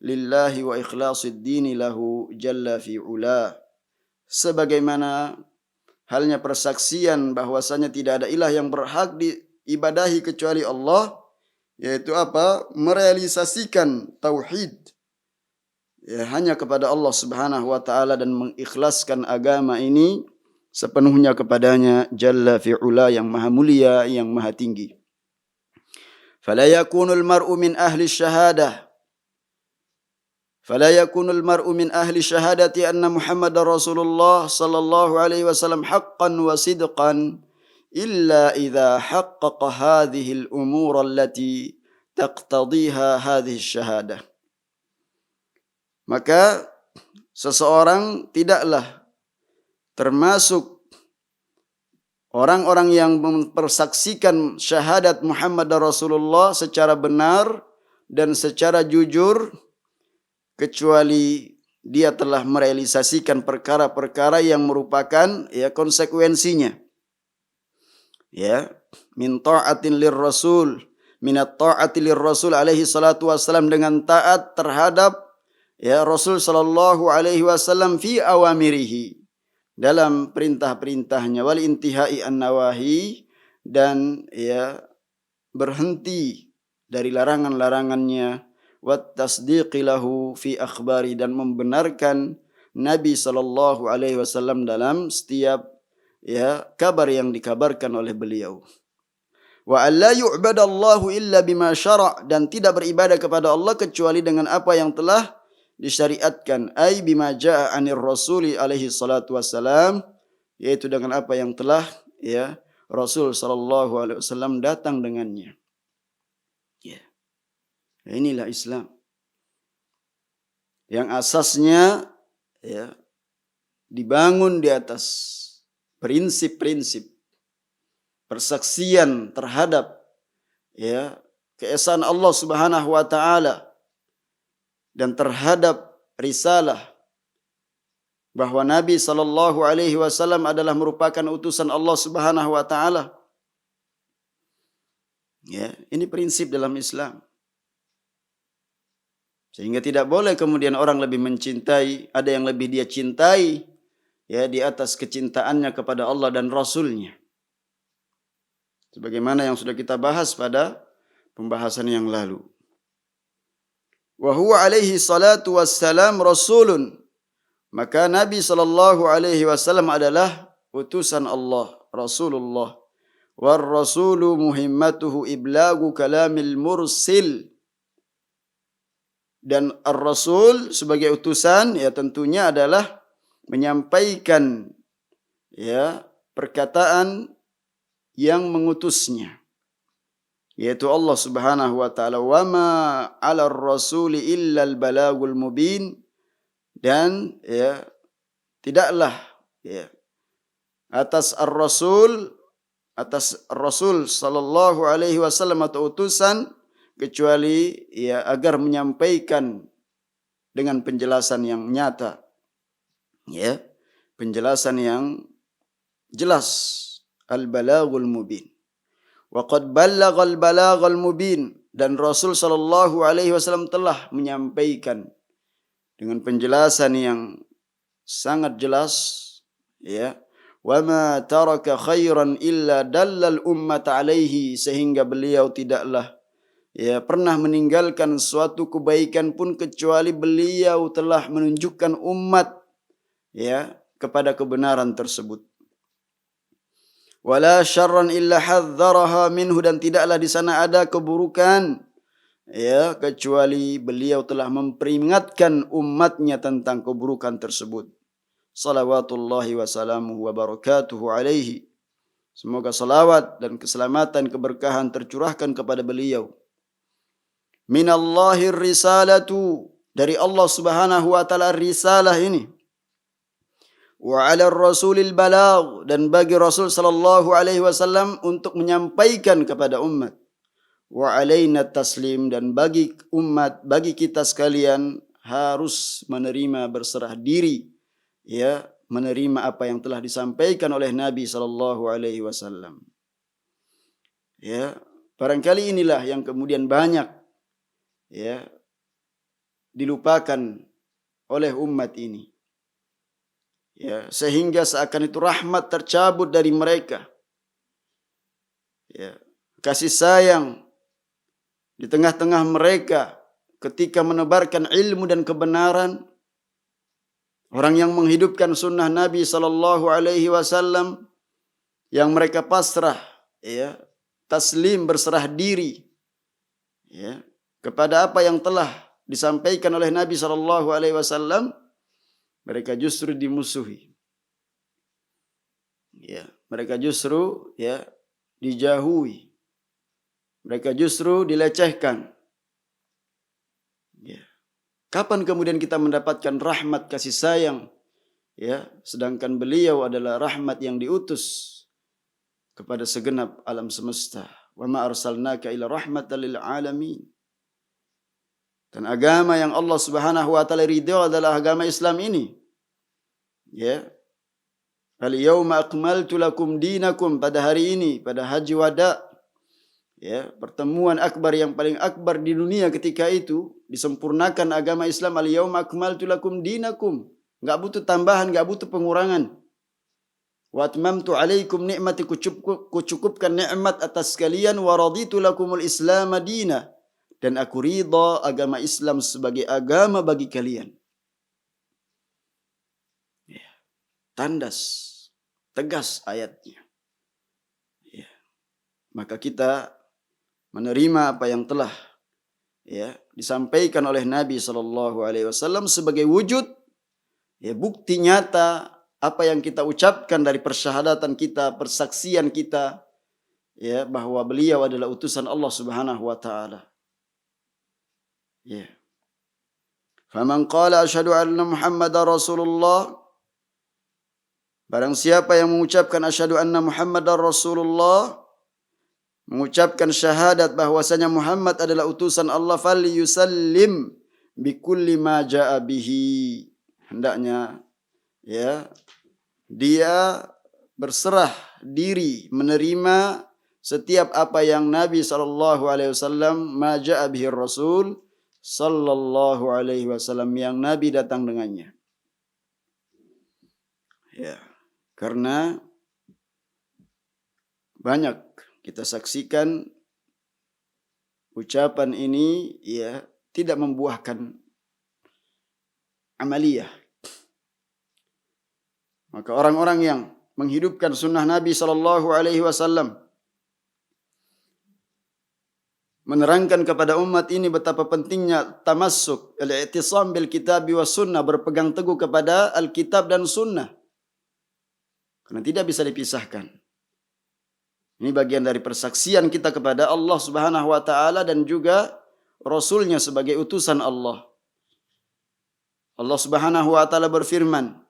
A: lillahi wa ikhlasid dini lahu jalla fi'ula. Sebagaimana halnya persaksian bahwasanya tidak ada ilah yang berhak diibadahi kecuali Allah, yaitu apa? Merealisasikan tauhid hanya kepada Allah Subhanahu wa taala dan mengikhlaskan agama ini sepenuhnya kepadanya jalla fi'ula, yang maha mulia, yang maha tinggi. Fala yakunul mar'u min ahli syahadah فلا يكون المرء من أهل شهادة أن محمد رسول الله صلى الله عليه وسلم حقا وصدقا إلا إذا حقق هذه الأمور التي تقتضيها هذه الشهادة. Maka seseorang tidaklah termasuk orang-orang yang mempersaksikan syahadat Muhammad Rasulullah secara benar dan secara jujur kecuali dia telah merealisasikan perkara-perkara yang merupakan konsekuensinya. Min ta'atin lirrasul, minat ta'ati lirrasul alaihi salatu wassalam, dengan taat terhadap Rasul sallallahu alaihi wasallam fi awamirihi, dalam perintah-perintahnya, wal intihai an-nawahi, dan berhenti dari larangan-larangannya, wat tasdiqi lahu fi akhbari, dan membenarkan Nabi sallallahu alaihi wasallam dalam setiap kabar yang dikabarkan oleh beliau. Wa alla yu'badallahu illa bima syara', dan tidak beribadah kepada Allah kecuali dengan apa yang telah disyariatkan, ai bima jaa anir rasuli alaihi salatu wassalam, yaitu dengan apa yang telah Rasul sallallahu alaihi wasallam datang dengannya. Inilah Islam yang asasnya dibangun di atas prinsip-prinsip persaksian terhadap keesaan Allah Subhanahu wa taala dan terhadap risalah, bahwa Nabi sallallahu alaihi wasallam adalah merupakan utusan Allah Subhanahu wa taala. Ini prinsip dalam Islam. Sehingga tidak boleh kemudian orang lebih mencintai, ada yang lebih dia cintai di atas kecintaannya kepada Allah dan Rasulnya. Sebagaimana yang sudah kita bahas pada pembahasan yang lalu. Wa huwa alaihi salatu wassalam rasulun. Maka Nabi sallallahu alaihi wasallam adalah utusan Allah, Rasulullah. War rasulu muhimmatuhu iblagu kalamil mursil. Dan ar-rasul sebagai utusan tentunya adalah menyampaikan perkataan yang mengutusnya, yaitu Allah Subhanahu wa taala. Wa ma 'alar rasuli illa al-balagul mubin, dan tidaklah atas ar-rasul, atas Rasul sallallahu alaihi wasallam atau utusan, kecuali agar menyampaikan dengan penjelasan yang nyata, penjelasan yang jelas, al-balagul mubin. Wa qad ballaghal balaghal mubin, dan Rasul sallallahu alaihi wasallam telah menyampaikan dengan penjelasan yang sangat jelas, wa ma taraka khairan illa dallal ummata alaihi, sehingga beliau tidaklah pernah meninggalkan suatu kebaikan pun kecuali beliau telah menunjukkan umat kepada kebenaran tersebut. Wala syarran illa hadzaraha minhu, dan tidaklah di sana ada keburukan kecuali beliau telah memperingatkan umatnya tentang keburukan tersebut. Salawatullahi wa salamuhu wa barakatuhu alaihi. Semoga salawat dan keselamatan keberkahan tercurahkan kepada beliau. Minallahir risalatu, dari Allah Subhanahu wa taala risalah ini. Wa 'alar rasulil balagh, dan bagi Rasul sallallahu alaihi wasallam untuk menyampaikan kepada umat. Wa 'alaina taslim, dan bagi umat, bagi kita sekalian harus menerima, berserah diri, menerima apa yang telah disampaikan oleh Nabi sallallahu alaihi wasallam. Barangkali inilah yang kemudian banyak dilupakan oleh umat ini, sehingga seakan itu rahmat tercabut dari mereka, kasih sayang di tengah-tengah mereka ketika menebarkan ilmu dan kebenaran. Orang yang menghidupkan sunnah Nabi sallallahu alaihi wasallam, yang mereka pasrah, taslim, berserah diri kepada apa yang telah disampaikan oleh Nabi sallallahu alaihi wasallam, mereka justru dimusuhi. Mereka justru dijauhi. Mereka justru dilecehkan. Kapan kemudian kita mendapatkan rahmat kasih sayang, sedangkan beliau adalah rahmat yang diutus kepada segenap alam semesta. Wa ma arsalnaka illa rahmatan lil alamin. Dan agama yang Allah Subhanahu wa taala ridha adalah agama Islam ini. Ya. Al-yauma akmaltu lakum dinakum, pada hari ini, pada haji wada, ya, pertemuan akbar yang paling akbar di dunia ketika itu, disempurnakan agama Islam. Al-yauma akmaltu lakum dinakum. Enggak butuh tambahan, enggak butuh pengurangan. Wa atmamtu alaikum ni'mati, kucukupkan nikmat atas kalian, wa raditu lakumul Islam madina, dan aku ridha agama Islam sebagai agama bagi kalian. Ya. Tandas, tegas ayatnya. Ya. Maka kita menerima apa yang telah, ya, disampaikan oleh Nabi SAW sebagai wujud, ya, bukti nyata apa yang kita ucapkan dari persyahadatan kita, persaksian kita, ya, bahwa beliau adalah utusan Allah Subhanahu wa taala. Ya. Faman qala asyhadu anna Muhammadar Rasulullah, barang siapa yang mengucapkan asyhadu anna Muhammadar Rasulullah, mengucapkan syahadat bahwasanya Muhammad adalah utusan Allah, falyusallim bikulli ma jaa bihi, hendaknya, ya, dia berserah diri menerima setiap apa yang Nabi SAW, ma jaa bihi Rasul sallallahu alaihi wasallam, yang Nabi datang dengannya. Ya, karena banyak kita saksikan ucapan ini, ya, tidak membuahkan amaliyah. Maka orang-orang yang menghidupkan sunnah Nabi sallallahu alaihi wasallam, menerangkan kepada umat ini betapa pentingnya tamassuk, al-i'tisam bil kitab wa sunnah, berpegang teguh kepada Alkitab dan sunnah. Karena tidak bisa dipisahkan. Ini bagian dari persaksian kita kepada Allah Subhanahu wa taala dan juga Rasulnya sebagai utusan Allah. Allah Subhanahu wa taala berfirman.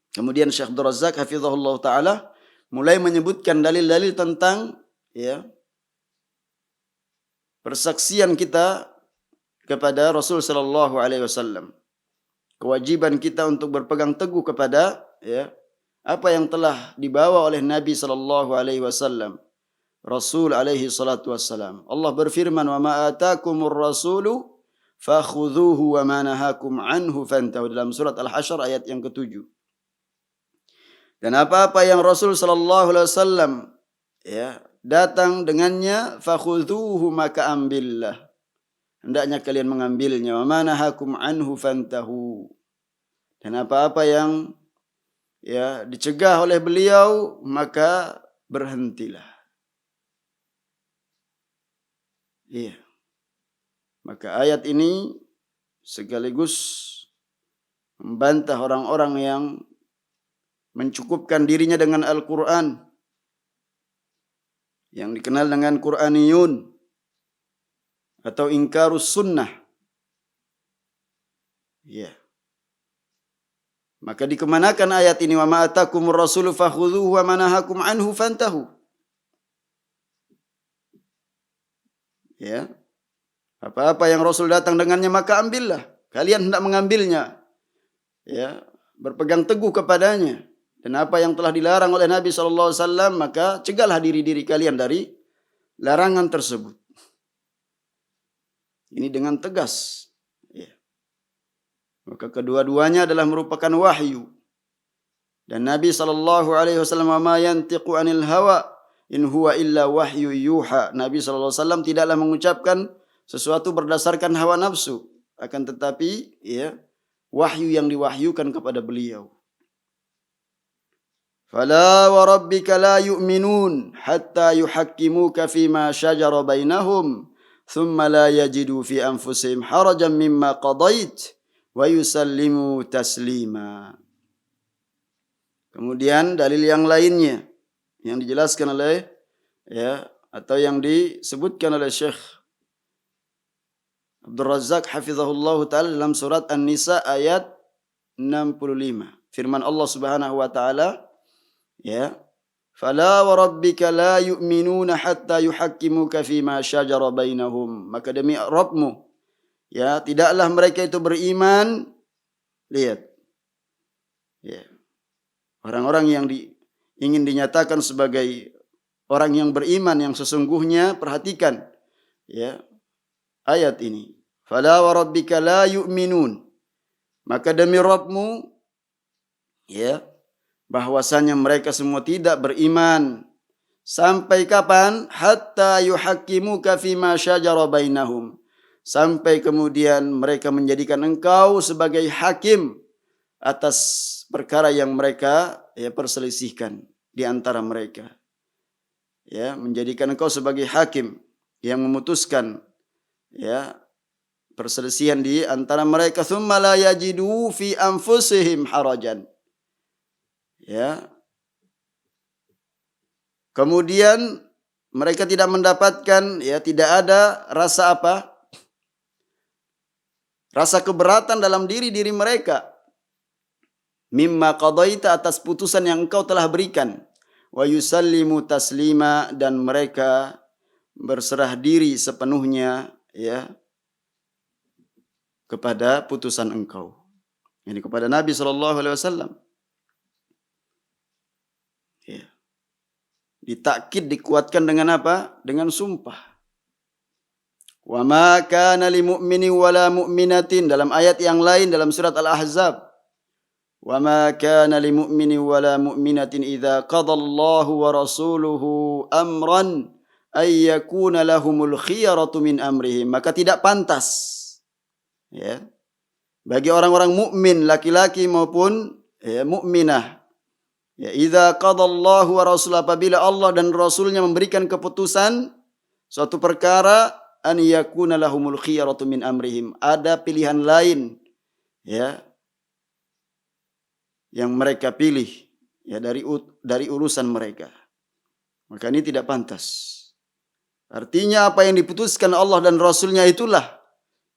A: Kemudian Syekh Abdul Razak hafizahullah taala mulai menyebutkan dalil-dalil tentang, ya, persaksian kita kepada Rasul sallallahu alaihi wasallam. Kewajiban kita untuk berpegang teguh kepada, ya, apa yang telah dibawa oleh Nabi sallallahu alaihi wasallam, Rasul alaihi salatu wassalam. Allah berfirman, "Wa ma atakumur rasulu fakhudhuhu wa ma nahakum anhu fantahu," dalam surat Al-Hasyr ayat yang ke-7. Dan apa-apa yang Rasul sallallahu alaihi wasallam, ya, datang dengannya, fakhudhuhu, maka ambillah, hendaknya kalian mengambilnya. Wa ma nahakum anhu fantahu, dan apa-apa yang, ya, dicegah oleh beliau, maka berhentilah. Iya. Maka ayat ini sekaligus membantah orang-orang yang mencukupkan dirinya dengan Al-Quran, yang dikenal dengan Quraniyun atau ingkarus sunnah. Ya. Maka dikemanakan ayat ini, wa ma atakumur rasulu fakhudhuhu wa ma nahakum anhu fantahu. Ya. Apa-apa yang Rasul datang dengannya maka ambillah. Kalian hendak mengambilnya. Ya, berpegang teguh kepadanya. Dan apa yang telah dilarang oleh Nabi SAW, maka cegahlah diri-diri kalian dari larangan tersebut. Ini dengan tegas. Ya. Maka kedua-duanya adalah merupakan wahyu. Dan Nabi SAW, ma yantiqu anil hawa in huwa illa wahyu yuha. Nabi SAW tidaklah mengucapkan sesuatu berdasarkan hawa nafsu, akan tetapi, ya, wahyu yang diwahyukan kepada beliau. Fala wa rabbika la yu'minun hatta yuhakkimuka fima syajara bainahum thumma la yajidu fi anfusihim harajan mimma qadait wa yusallimu taslima. Kemudian dalil yang lainnya yang dijelaskan oleh, ya, atau yang disebutkan oleh Syekh Abdul Razak hafizahullah ta'ala dalam surat An-Nisa ayat 65. Firman Allah Subhanahu wa ta'ala, ya, fala wa rabbika la yu'minuna hatta yuhakkimuka fima syajara bainahum, maka demi Rabbmu, Ya, tidaklah mereka itu beriman. Lihat. Ya. Orang-orang yang ingin dinyatakan sebagai orang yang beriman yang sesungguhnya, perhatikan ya ayat ini. Fala wa rabbika la yu'minun. Maka demi Rabbmu ya bahwasanya mereka semua tidak beriman. Sampai kapan? Hatta yuhakkimuka fima syajara bainahum. Sampai kemudian mereka menjadikan engkau sebagai hakim atas perkara yang mereka ya perselisihkan di antara mereka. Ya, menjadikan engkau sebagai hakim yang memutuskan ya perselisihan di antara mereka. Tsumma la yajidu fi anfusihim harajan. Ya. Kemudian mereka tidak mendapatkan ya tidak ada rasa apa? Rasa keberatan dalam diri mereka. Mimma qadaita atas putusan yang engkau telah berikan. Wa yusallimu taslima dan mereka berserah diri sepenuhnya ya kepada putusan engkau. Ini kepada Nabi SAW. Ya. Ditakkid, dikuatkan dengan apa? Dengan sumpah. Wa ma kana lil mu'minin wala mu'minatin dalam ayat yang lain dalam surat Al-Ahzab. Wa ma kana lil mu'minin wala mu'minatin idza qadallahu wa rasuluhu amran ay yakuna lahumul khiyaratu min amrihim. Maka tidak pantas ya bagi orang-orang mukmin laki-laki maupun ya mukminah ya idza qadallahu wa rasuluhu apabila Allah dan Rasulnya memberikan keputusan suatu perkara an yakuna lahumul khiyaratu min amrihim, ada pilihan lain ya yang mereka pilih ya dari urusan mereka. Maka ini tidak pantas. Artinya apa yang diputuskan Allah dan Rasulnya itulah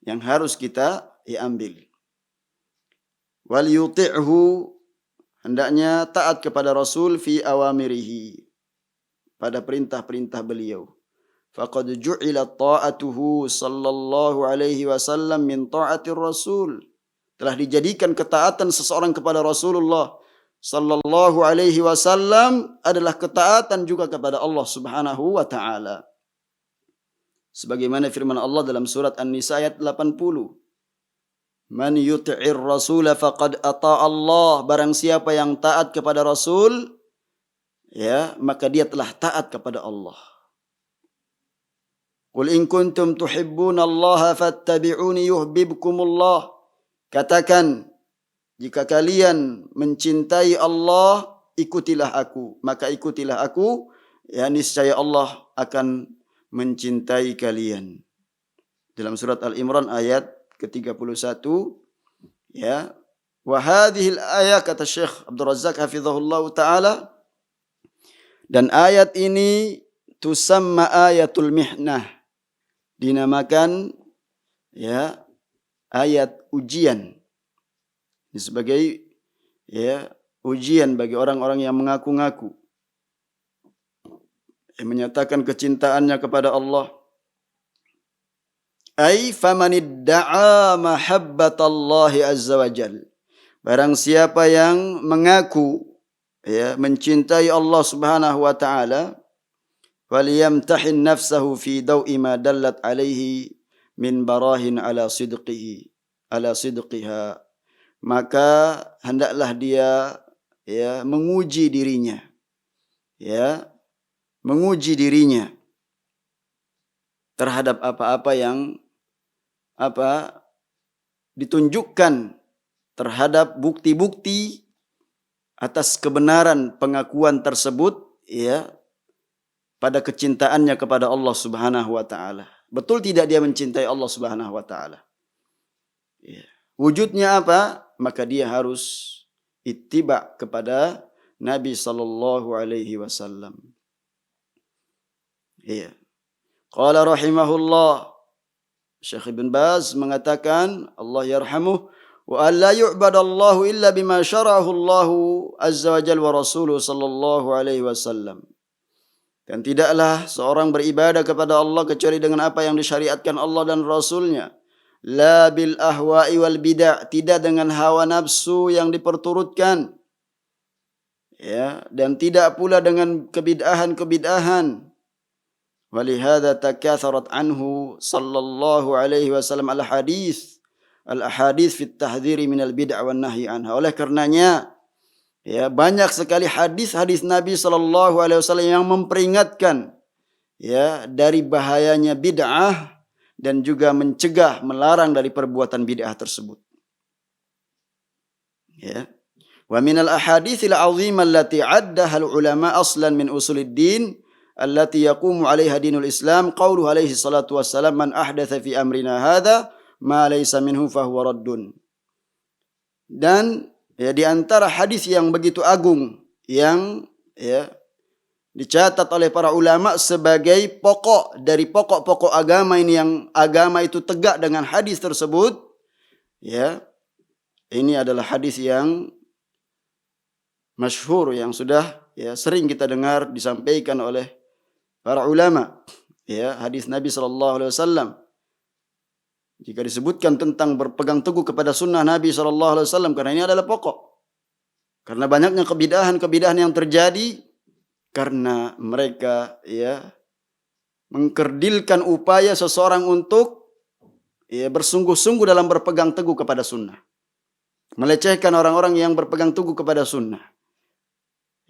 A: yang harus kita ambil. Wal yuti'hu, hendaknya taat kepada Rasul fi awamirihi, pada perintah-perintah beliau. Faqad ju'ilat ta'atuhu sallallahu alaihi wasallam min ta'atir Rasul. Telah dijadikan ketaatan seseorang kepada Rasulullah sallallahu alaihi wasallam adalah ketaatan juga kepada Allah Subhanahu wa taala. Sebagaimana firman Allah dalam surat An-Nisa ayat 80. Man yuti'ir rasula faqad ata'a Allah. Barang siapa yang taat kepada Rasul, ya, maka dia telah taat kepada Allah. Qul in kuntum tuhibbunallaha fattabi'uni yuhibbukumullah. Katakan, jika kalian mencintai Allah, ikutilah aku. Maka ikutilah aku, ya niscaya Allah akan mencintai kalian. Dalam surat Al-Imran ayat ke-31 ya. Wa hadhil ayat, kata Syekh Abdul Razzaq hafizahullah taala, dan ayat ini tusamma ayatul mihnah, dinamakan ya ayat ujian. Ini sebagai ya ujian bagi orang-orang yang mengaku-ngaku yang menyatakan kecintaannya kepada Allah. Ai famanidda'a mahabbatallahi azza wajal. Barang siapa yang mengaku ya mencintai Allah Subhanahu wa taala, falyamtahin nafsahu fi dawi ma dallat alaihi min barahin ala sidqiha. Maka hendaklah dia ya menguji dirinya. Ya, menguji dirinya terhadap apa-apa yang ditunjukkan terhadap bukti-bukti atas kebenaran pengakuan tersebut ya pada kecintaannya kepada Allah Subhanahu wa taala. Betul tidak dia mencintai Allah Subhanahu wa taala? Ya. Wujudnya apa? Maka dia harus ittiba kepada Nabi sallallahu alaihi wasallam. Iya. Qala rahimahullah, Syekh Ibn Baz mengatakan Allah yarhamuh, wa alla yu'badallahu illa bima syara'ahu Allah azza wa jalla wa rasuluhu sallallahu alaihi wasallam. Dan tidaklah seorang beribadah kepada Allah kecuali dengan apa yang disyariatkan Allah dan Rasulnya La bil ahwa'i wal bid'ah, tidak dengan hawa nafsu yang diperturutkan, ya, dan tidak pula dengan kebid'ahan-kebid'ahan. Walihada takatharat anhu sallallahu alaihi wasallam al-ahadits fit tahdhiri minal bid'ah wan nahyi anha. Oleh karenanya, ya, banyak sekali hadis-hadis Nabi sallallahu alaihi wasallam yang memperingatkan, ya, dari bahayanya bid'ah dan juga mencegah, melarang dari perbuatan bid'ah tersebut. Ya. Wa minal ahaditsil azimah allati 'addaha al-ulama aslan min usuluddin allati yaqumu 'alaiha dinul Islam qauluhu alaihi salatu wassalam man ahdatsa fi amrina hadza ma laysa minhu fahuwa raddun. Dan, ya, di antara hadis yang begitu agung yang, ya, dicatat oleh para ulama sebagai pokok dari pokok-pokok agama ini, yang agama itu tegak dengan hadis tersebut, ya, ini adalah hadis yang masyhur yang sudah, ya, sering kita dengar disampaikan oleh para ulama, ya, hadis Nabi sallallahu alaihi wasallam. Jika disebutkan tentang berpegang teguh kepada sunnah Nabi sallallahu alaihi wasallam, karena ini adalah pokok. Karena banyaknya kebidahan yang terjadi karena mereka, ya, mengkerdilkan upaya seseorang untuk, ya, bersungguh-sungguh dalam berpegang teguh kepada sunnah, melecehkan orang-orang yang berpegang teguh kepada sunnah.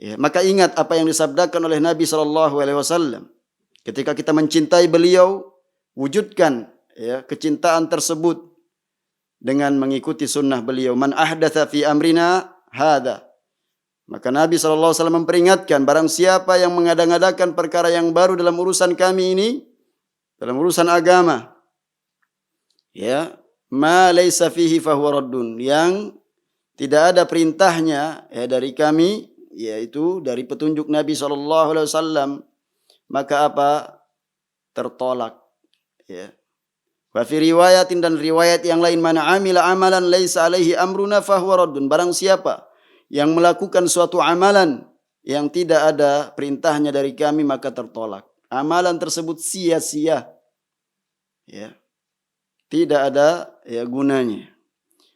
A: Ya, maka ingat apa yang disabdakan oleh Nabi sallallahu alaihi wasallam. Ketika kita mencintai beliau, wujudkan, ya, kecintaan tersebut dengan mengikuti sunnah beliau. Man ahdatsa fi amrina hadza. Maka Nabi sallallahu alaihi wasallam memperingatkan, barang siapa yang mengada-ngadakan perkara yang baru dalam urusan kami ini, dalam urusan agama, ya, ma laisa fihi fahuwa raddun, yang tidak ada perintahnya, ya, dari kami, yaitu dari petunjuk Nabi sallallahu alaihi wasallam, maka apa? Tertolak, ya. Wa fi riwayatin, dan riwayat yang lain, man amila amalan laisa alaihi amruna fahuwa raddun, barang siapa yang melakukan suatu amalan yang tidak ada perintahnya dari kami, maka tertolak. Amalan tersebut sia-sia, ya, tidak ada, ya, gunanya.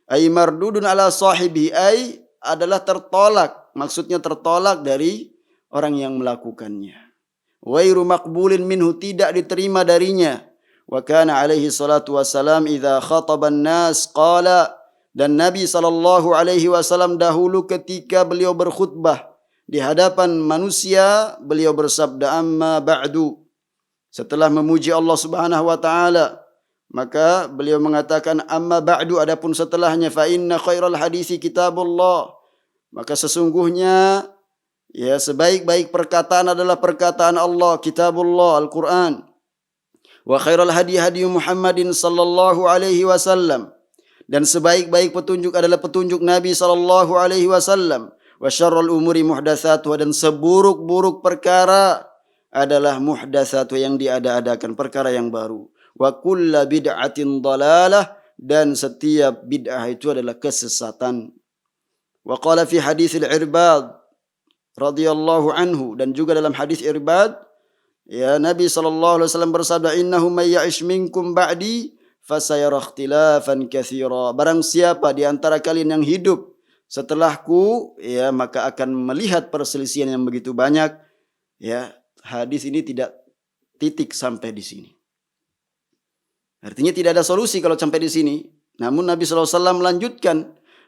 A: Ay mardudun ala sahibi, ay adalah tertolak, maksudnya tertolak dari orang yang melakukannya. Wairu maqbulin minhu, tidak diterima darinya. Wa kana alaihi salatu wassalam idza khataban nas qala, dan Nabi sallallahu alaihi wasallam dahulu ketika beliau berkhutbah di hadapan manusia, beliau bersabda, amma ba'du, setelah memuji Allah Subhanahu wa taala, maka beliau mengatakan, amma ba'du, adapun setelahnya, fa inna khairal hadisi kitabullah, maka sesungguhnya, ya, sebaik-baik perkataan adalah perkataan Allah, kitabullah, Al-Quran. Wa khairal hadi hadi Muhammadin sallallahu alaihi wasallam, dan sebaik-baik petunjuk adalah petunjuk Nabi sallallahu alaihi wasallam. Wa syarrul umuri muhdatsatuha, dan seburuk-buruk perkara adalah muhdatsatu, yang diada-adakan, perkara yang baru. Wa kullu bid'atin dhalalah, dan setiap bid'ah itu adalah kesesatan. Wa qala fi haditsil Irbad radhiyallahu anhu, dan juga dalam hadis Irbad, ya, Nabi sallallahu alaihi wasallam bersabda, innahu may ya'ish minkum ba'di fasayara ikhtilafan katsira, barang siapa di antara kalian yang hidup setelahku, ya, maka akan melihat perselisihan yang begitu banyak. Ya, hadis ini tidak titik sampai di sini. Artinya tidak ada solusi kalau sampai di sini. Namun Nabi sallallahu alaihi wasallam melanjutkan,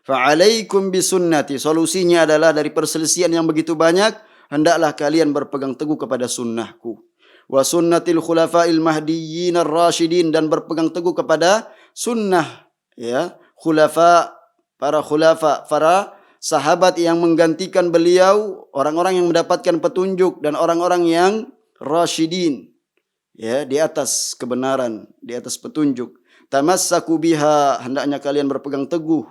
A: fa'alaikum bisunnati, solusinya adalah dari perselisihan yang begitu banyak, hendaklah kalian berpegang teguh kepada sunnahku. Wa sunnatil khulafa'il mahdiyyin ar-rasyidin, dan berpegang teguh kepada sunnah, ya, khulafa, para khulafa, para sahabat yang menggantikan beliau, orang-orang yang mendapatkan petunjuk, dan orang-orang yang rasyidin, ya, di atas kebenaran, di atas petunjuk. Tamassaku biha, hendaknya kalian berpegang teguh.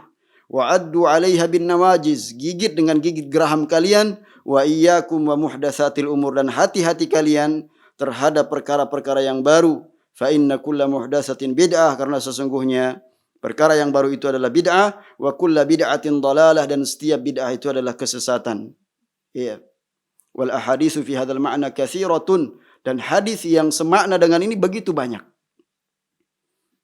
A: Wa addu 'alaiha bin nawajiz, gigit dengan gigit geraham kalian. Wa iyyakum wa muhdatsatil umur, dan hati-hati kalian terhadap perkara-perkara yang baru. Fa inna kulla muhdatsatin bid'ah, karena sesungguhnya perkara yang baru itu adalah bid'ah. Wa kulla bid'atin dhalalah, dan setiap bid'ah itu adalah kesesatan. Ya. Wal ahaditsu fi hadzal ma'na katsiratun, dan hadis yang semakna dengan ini begitu banyak.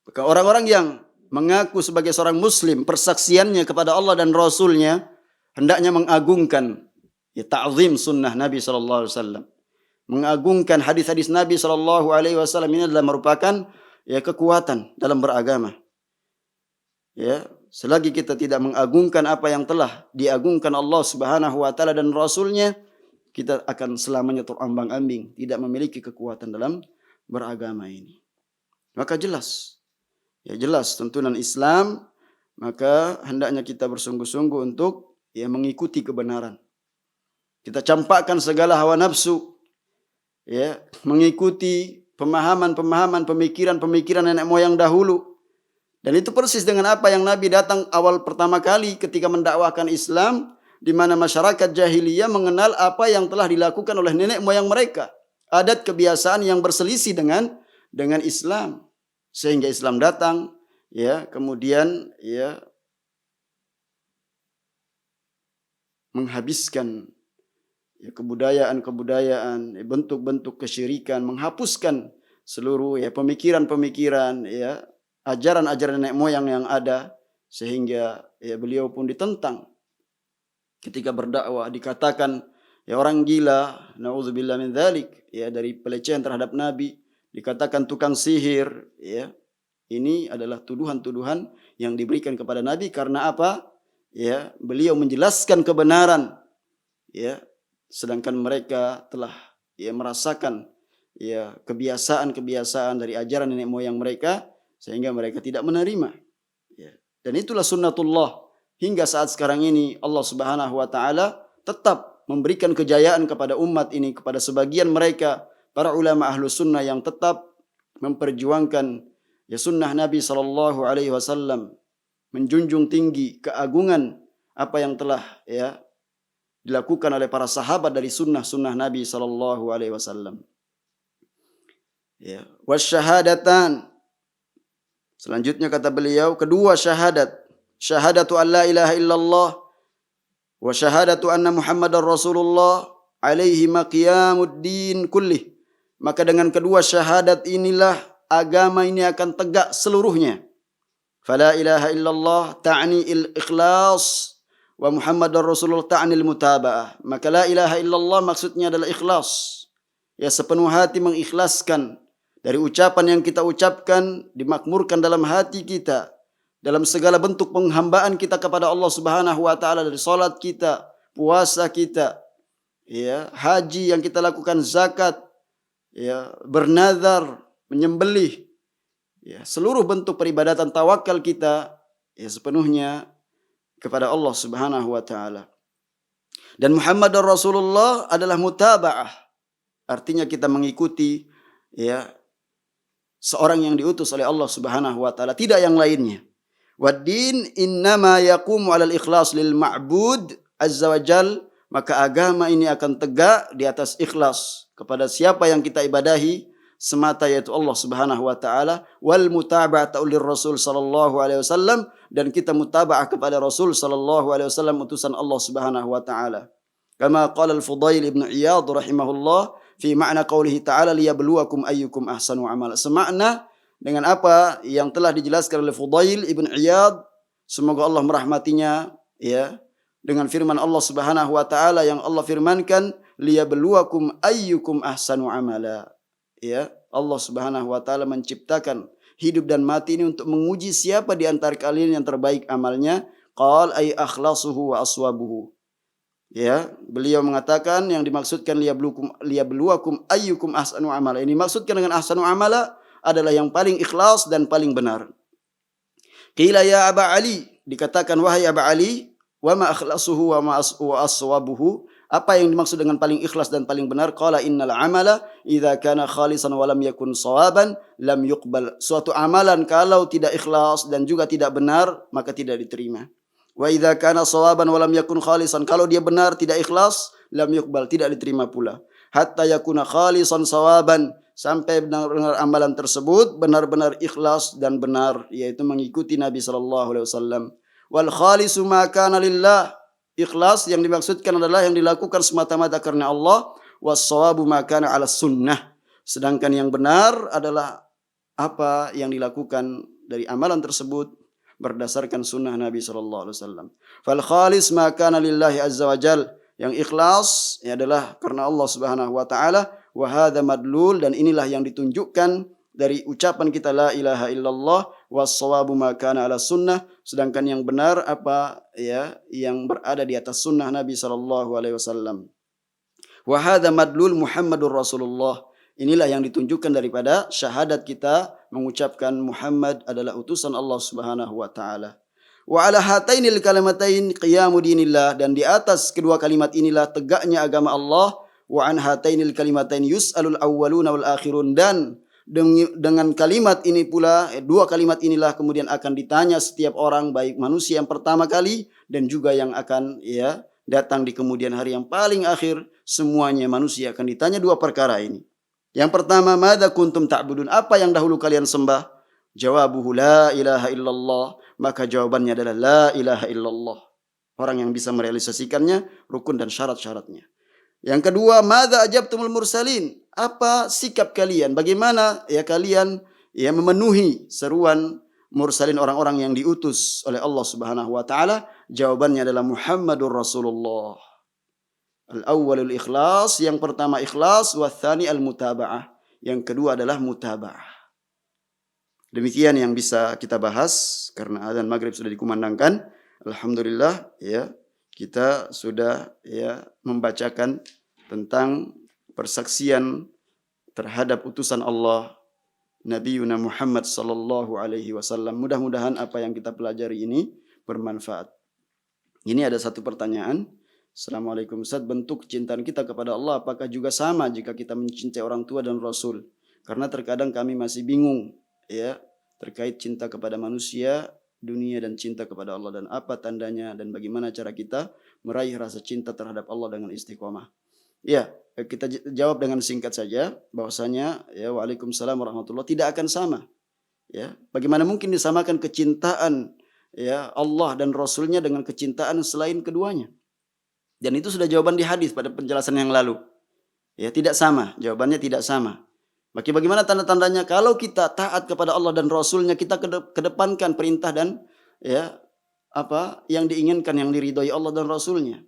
A: Maka orang-orang yang mengaku sebagai seorang muslim, persaksiannya kepada Allah dan Rasulnya hendaknya mengagungkan ta'zim sunnah Nabi SAW. Mengagungkan hadis-hadis Nabi SAW ini adalah merupakan kekuatan dalam beragama. Selagi kita tidak mengagungkan apa yang telah diagungkan Allah Subhanahu wa taala dan Rasulnya, kita akan selamanya terombang-ambing, tidak memiliki kekuatan dalam beragama ini. Maka jelas tuntunan Islam, maka hendaknya kita bersungguh-sungguh untuk mengikuti kebenaran. Kita campakkan segala hawa nafsu, mengikuti pemahaman-pemahaman, pemikiran-pemikiran nenek moyang dahulu. Dan itu persis dengan apa yang Nabi datang awal pertama kali ketika mendakwahkan Islam, di mana masyarakat jahiliyah mengenal apa yang telah dilakukan oleh nenek moyang mereka, adat kebiasaan yang berselisih dengan Islam, sehingga Islam datang, kemudian menghabiskan kebudayaan-kebudayaan, bentuk-bentuk kesyirikan, menghapuskan seluruh pemikiran-pemikiran, ajaran-ajaran nenek moyang yang ada, sehingga beliau pun ditentang. Ketika berdakwah dikatakan orang gila, naudzubillah min dzalik, dari pelecehan terhadap Nabi, dikatakan tukang sihir, ini adalah tuduhan-tuduhan yang diberikan kepada Nabi karena apa? Beliau menjelaskan kebenaran, sedangkan mereka telah merasakan kebiasaan-kebiasaan dari ajaran nenek moyang mereka, sehingga mereka tidak menerima. Dan itulah sunnatullah. Hingga saat sekarang ini Allah Subhanahu wa taala tetap memberikan kejayaan kepada umat ini, kepada sebagian mereka, para ulama ahlu sunnah yang tetap memperjuangkan sunnah Nabi SAW, menjunjung tinggi keagungan apa yang telah dilakukan oleh para sahabat dari sunnah-sunnah Nabi SAW. Wasyahadatan. Selanjutnya kata beliau, kedua syahadat. Syahadatu an la ilaha illallah wa syahadatu anna Muhammadar Rasulullah alaihi maqiyamuddin kullih. Maka dengan kedua syahadat inilah agama ini akan tegak seluruhnya. Fala ilaha illallah ta'ni il-ikhlas wa Muhammadar Rasulullah ta'ni il-mutaba'ah. Maka la ilaha illallah maksudnya adalah ikhlas. Sepenuh hati mengikhlaskan dari ucapan yang kita ucapkan, dimakmurkan dalam hati kita, dalam segala bentuk penghambaan kita kepada Allah Subhanahu wa taala, dari salat kita, puasa kita, haji yang kita lakukan, zakat, bernazar, menyembelih, seluruh bentuk peribadatan tawakal kita sepenuhnya kepada Allah Subhanahu wa taala. Dan Muhammadar Rasulullah adalah mutaba'ah. Artinya kita mengikuti seorang yang diutus oleh Allah Subhanahu wa taala, tidak yang lainnya. Waddin innama yaqumu 'alal ikhlas lil ma'bud azza wajal. Maka agama ini akan tegak di atas ikhlas kepada siapa yang kita ibadahi semata, yaitu Allah Subhanahu wa taala, wal mutaba'atu lir Rasul sallallahu alaihi wasallam, dan kita mutaba'ah kepada Rasul sallallahu alaihi wasallam, utusan Allah Subhanahu wa taala. Kama qala al-Fudail ibn Iyad rahimahullah fi ma'na qaulihi ta'ala liyabluwakum ayyukum ahsanu amala. Semakna dengan apa yang telah dijelaskan oleh Fudail ibn Iyad, semoga Allah merahmatinya, dengan firman Allah Subhanahu wa taala yang Allah firmankan, liyabluwakum ayyukum ahsanu amala. Allah Subhanahu wa taala menciptakan hidup dan mati ini untuk menguji siapa di antara kalian yang terbaik amalnya. Qal ay akhlasuhu wa aswabuhu. Beliau mengatakan yang dimaksudkan liyabluwakum ayyukum ahsanu amala, ini maksudkan dengan ahsanu amala adalah yang paling ikhlas dan paling benar. Qila ya Aba Ali, dikatakan wahai Aba Ali, wa ma akhlasuhu wa ma aswabuhu, apa yang dimaksud dengan paling ikhlas dan paling benar? Qala innal amala idza kana khalisan wa lam yakun shawaban lam yuqbal. Suatu amalan kalau tidak ikhlas dan juga tidak benar, maka tidak diterima. Wa idza kana shawaban wa lam yakun khalisan, kalau dia benar tidak ikhlas, lam yuqbal, tidak diterima pula. Hatta yakuna khalisan shawaban, sampai benar-benar amalan tersebut benar-benar ikhlas dan benar, yaitu mengikuti Nabi sallallahu alaihi wasallam. Wal khalisu ma kana lillah, ikhlas yang dimaksudkan adalah yang dilakukan semata-mata karena Allah. Was-shawabu ma kana 'ala sunnah, sedangkan yang benar adalah apa yang dilakukan dari amalan tersebut berdasarkan sunnah Nabi SAW. Fal khalis ma kana lillahi azza wa jal. Yang ikhlas adalah karena Allah Subhanahu wa taala. Wa hadza madlul, dan inilah yang ditunjukkan dari ucapan kita la ilaha illallah was-shawabu ma kana ala sunnah, sedangkan yang benar apa ya yang berada di atas sunnah Nabi sallallahu alaihi wasallam. Wa hadza madlul Muhammadur Rasulullah. Inilah yang ditunjukkan daripada syahadat kita mengucapkan Muhammad adalah utusan Allah Subhanahu wa taala. Wa ala hatainil kalimatain qiyamu dinillah, dan di atas kedua kalimat inilah tegaknya agama Allah. Wa an hatainil kalimatain yus'alul awwaluna wal akhirun, dan dengan kalimat ini pula, dua kalimat inilah kemudian akan ditanya setiap orang, baik manusia yang pertama kali dan juga yang akan ya datang di kemudian hari yang paling akhir. Semuanya manusia akan ditanya dua perkara ini. Yang pertama, madza kuntum ta'budun, apa yang dahulu kalian sembah? Jawabuhu la ilaha illallah, maka jawabannya adalah la ilaha illallah. Orang yang bisa merealisasikannya, rukun dan syarat-syaratnya. Yang kedua, madza ajabtumul mursalin, apa sikap kalian? Bagaimana ya kalian ya memenuhi seruan mursalin, orang-orang yang diutus oleh Allah Subhanahu wa taala? Jawabannya adalah Muhammadur Rasulullah. Al-awwalul ikhlas, yang pertama ikhlas, wa tsani al-mutaba'ah, yang kedua adalah mutaba'ah. Demikian yang bisa kita bahas karena azan maghrib sudah dikumandangkan. Alhamdulillah ya, kita sudah ya membacakan tentang persaksian terhadap utusan Allah Nabi Muhammad sallallahu alaihi wasallam. Mudah-mudahan apa yang kita pelajari ini bermanfaat. Ini ada satu pertanyaan. Assalamualaikum Ustaz, bentuk kecintaan kita kepada Allah apakah juga sama jika kita mencintai orang tua dan Rasul? Karena terkadang kami masih bingung ya terkait cinta kepada manusia, dunia, dan cinta kepada Allah, dan apa tandanya dan bagaimana cara kita meraih rasa cinta terhadap Allah dengan istiqomah. Ya, kita jawab dengan singkat saja bahwasanya ya waalaikumsalam warahmatullah tidak akan sama. Ya, bagaimana mungkin disamakan kecintaan ya Allah dan Rasulnya dengan kecintaan selain keduanya? Dan itu sudah jawaban di hadis pada penjelasan yang lalu. Ya, tidak sama, jawabannya tidak sama. Bagaimana tanda-tandanya? Kalau kita taat kepada Allah dan Rasulnya, kita kedepankan perintah dan ya apa yang diinginkan, yang diridhoi Allah dan Rasulnya.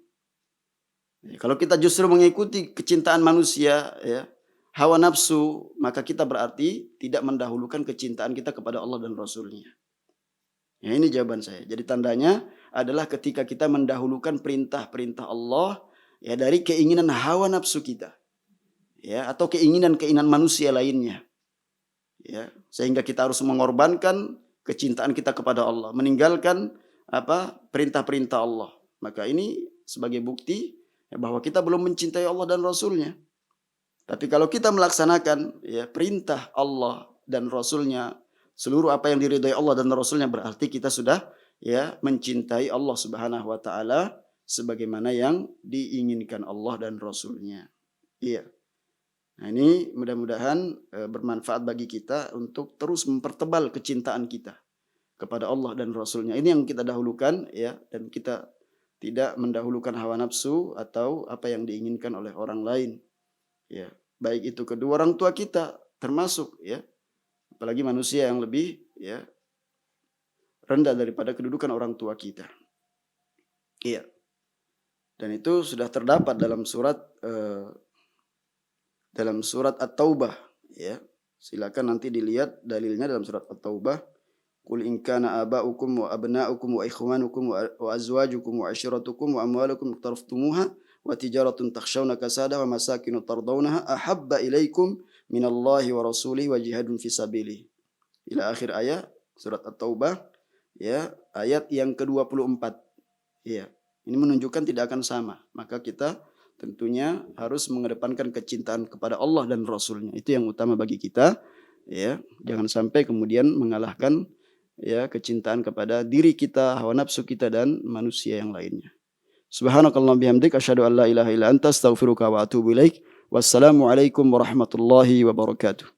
A: Ya, kalau kita justru mengikuti kecintaan manusia, ya, hawa nafsu, maka kita berarti tidak mendahulukan kecintaan kita kepada Allah dan Rasulnya. Ya, ini jawaban saya. Jadi tandanya adalah ketika kita mendahulukan perintah-perintah Allah ya dari keinginan hawa nafsu kita. Ya, atau keinginan-keinginan manusia lainnya. Ya, sehingga kita harus mengorbankan kecintaan kita kepada Allah, meninggalkan apa? Perintah-perintah Allah. Maka ini sebagai bukti ya, bahwa kita belum mencintai Allah dan Rasulnya. Tapi kalau kita melaksanakan ya perintah Allah dan Rasulnya, seluruh apa yang diridhai Allah dan Rasulnya, berarti kita sudah ya mencintai Allah Subhanahu wa taala sebagaimana yang diinginkan Allah dan Rasulnya. Iya. Nah, ini mudah-mudahan bermanfaat bagi kita untuk terus mempertebal kecintaan kita kepada Allah dan Rasulnya. Ini yang kita dahulukan ya, dan kita tidak mendahulukan hawa nafsu atau apa yang diinginkan oleh orang lain. Ya, baik itu kedua orang tua kita termasuk ya. Apalagi manusia yang lebih ya rendah daripada kedudukan orang tua kita. Iya. Dan itu sudah terdapat dalam surat At-Taubah ya. Silakan nanti dilihat dalilnya dalam surat At-Taubah. Qul in kana aba'ukum wa abna'ukum wa ikhwanukum wa azwajukum wa ashiratukum wa amwalukum iqtaraftumuha wa tijaratun takhshawna kasadaha wa masakinu tardawnaha ahabba ilaikum minallahi wa rasulihi wa jihadun fisabilihi. Ila akhir ayat surat At-Taubah ya, ayat yang ke-24. Ya. Ini menunjukkan tidak akan sama. Maka kita tentunya harus mengedepankan kecintaan kepada Allah dan Rasulnya. Itu yang utama bagi kita. Ya, jangan sampai kemudian mengalahkan ya kecintaan kepada diri kita, hawa nafsu kita, dan manusia yang lainnya. Subhanakallahumma bihamdik asyhadu an la ilaha illa anta astaghfiruka wa atubu ilaik. Wassalamualaikum warahmatullahi wabarakatuh.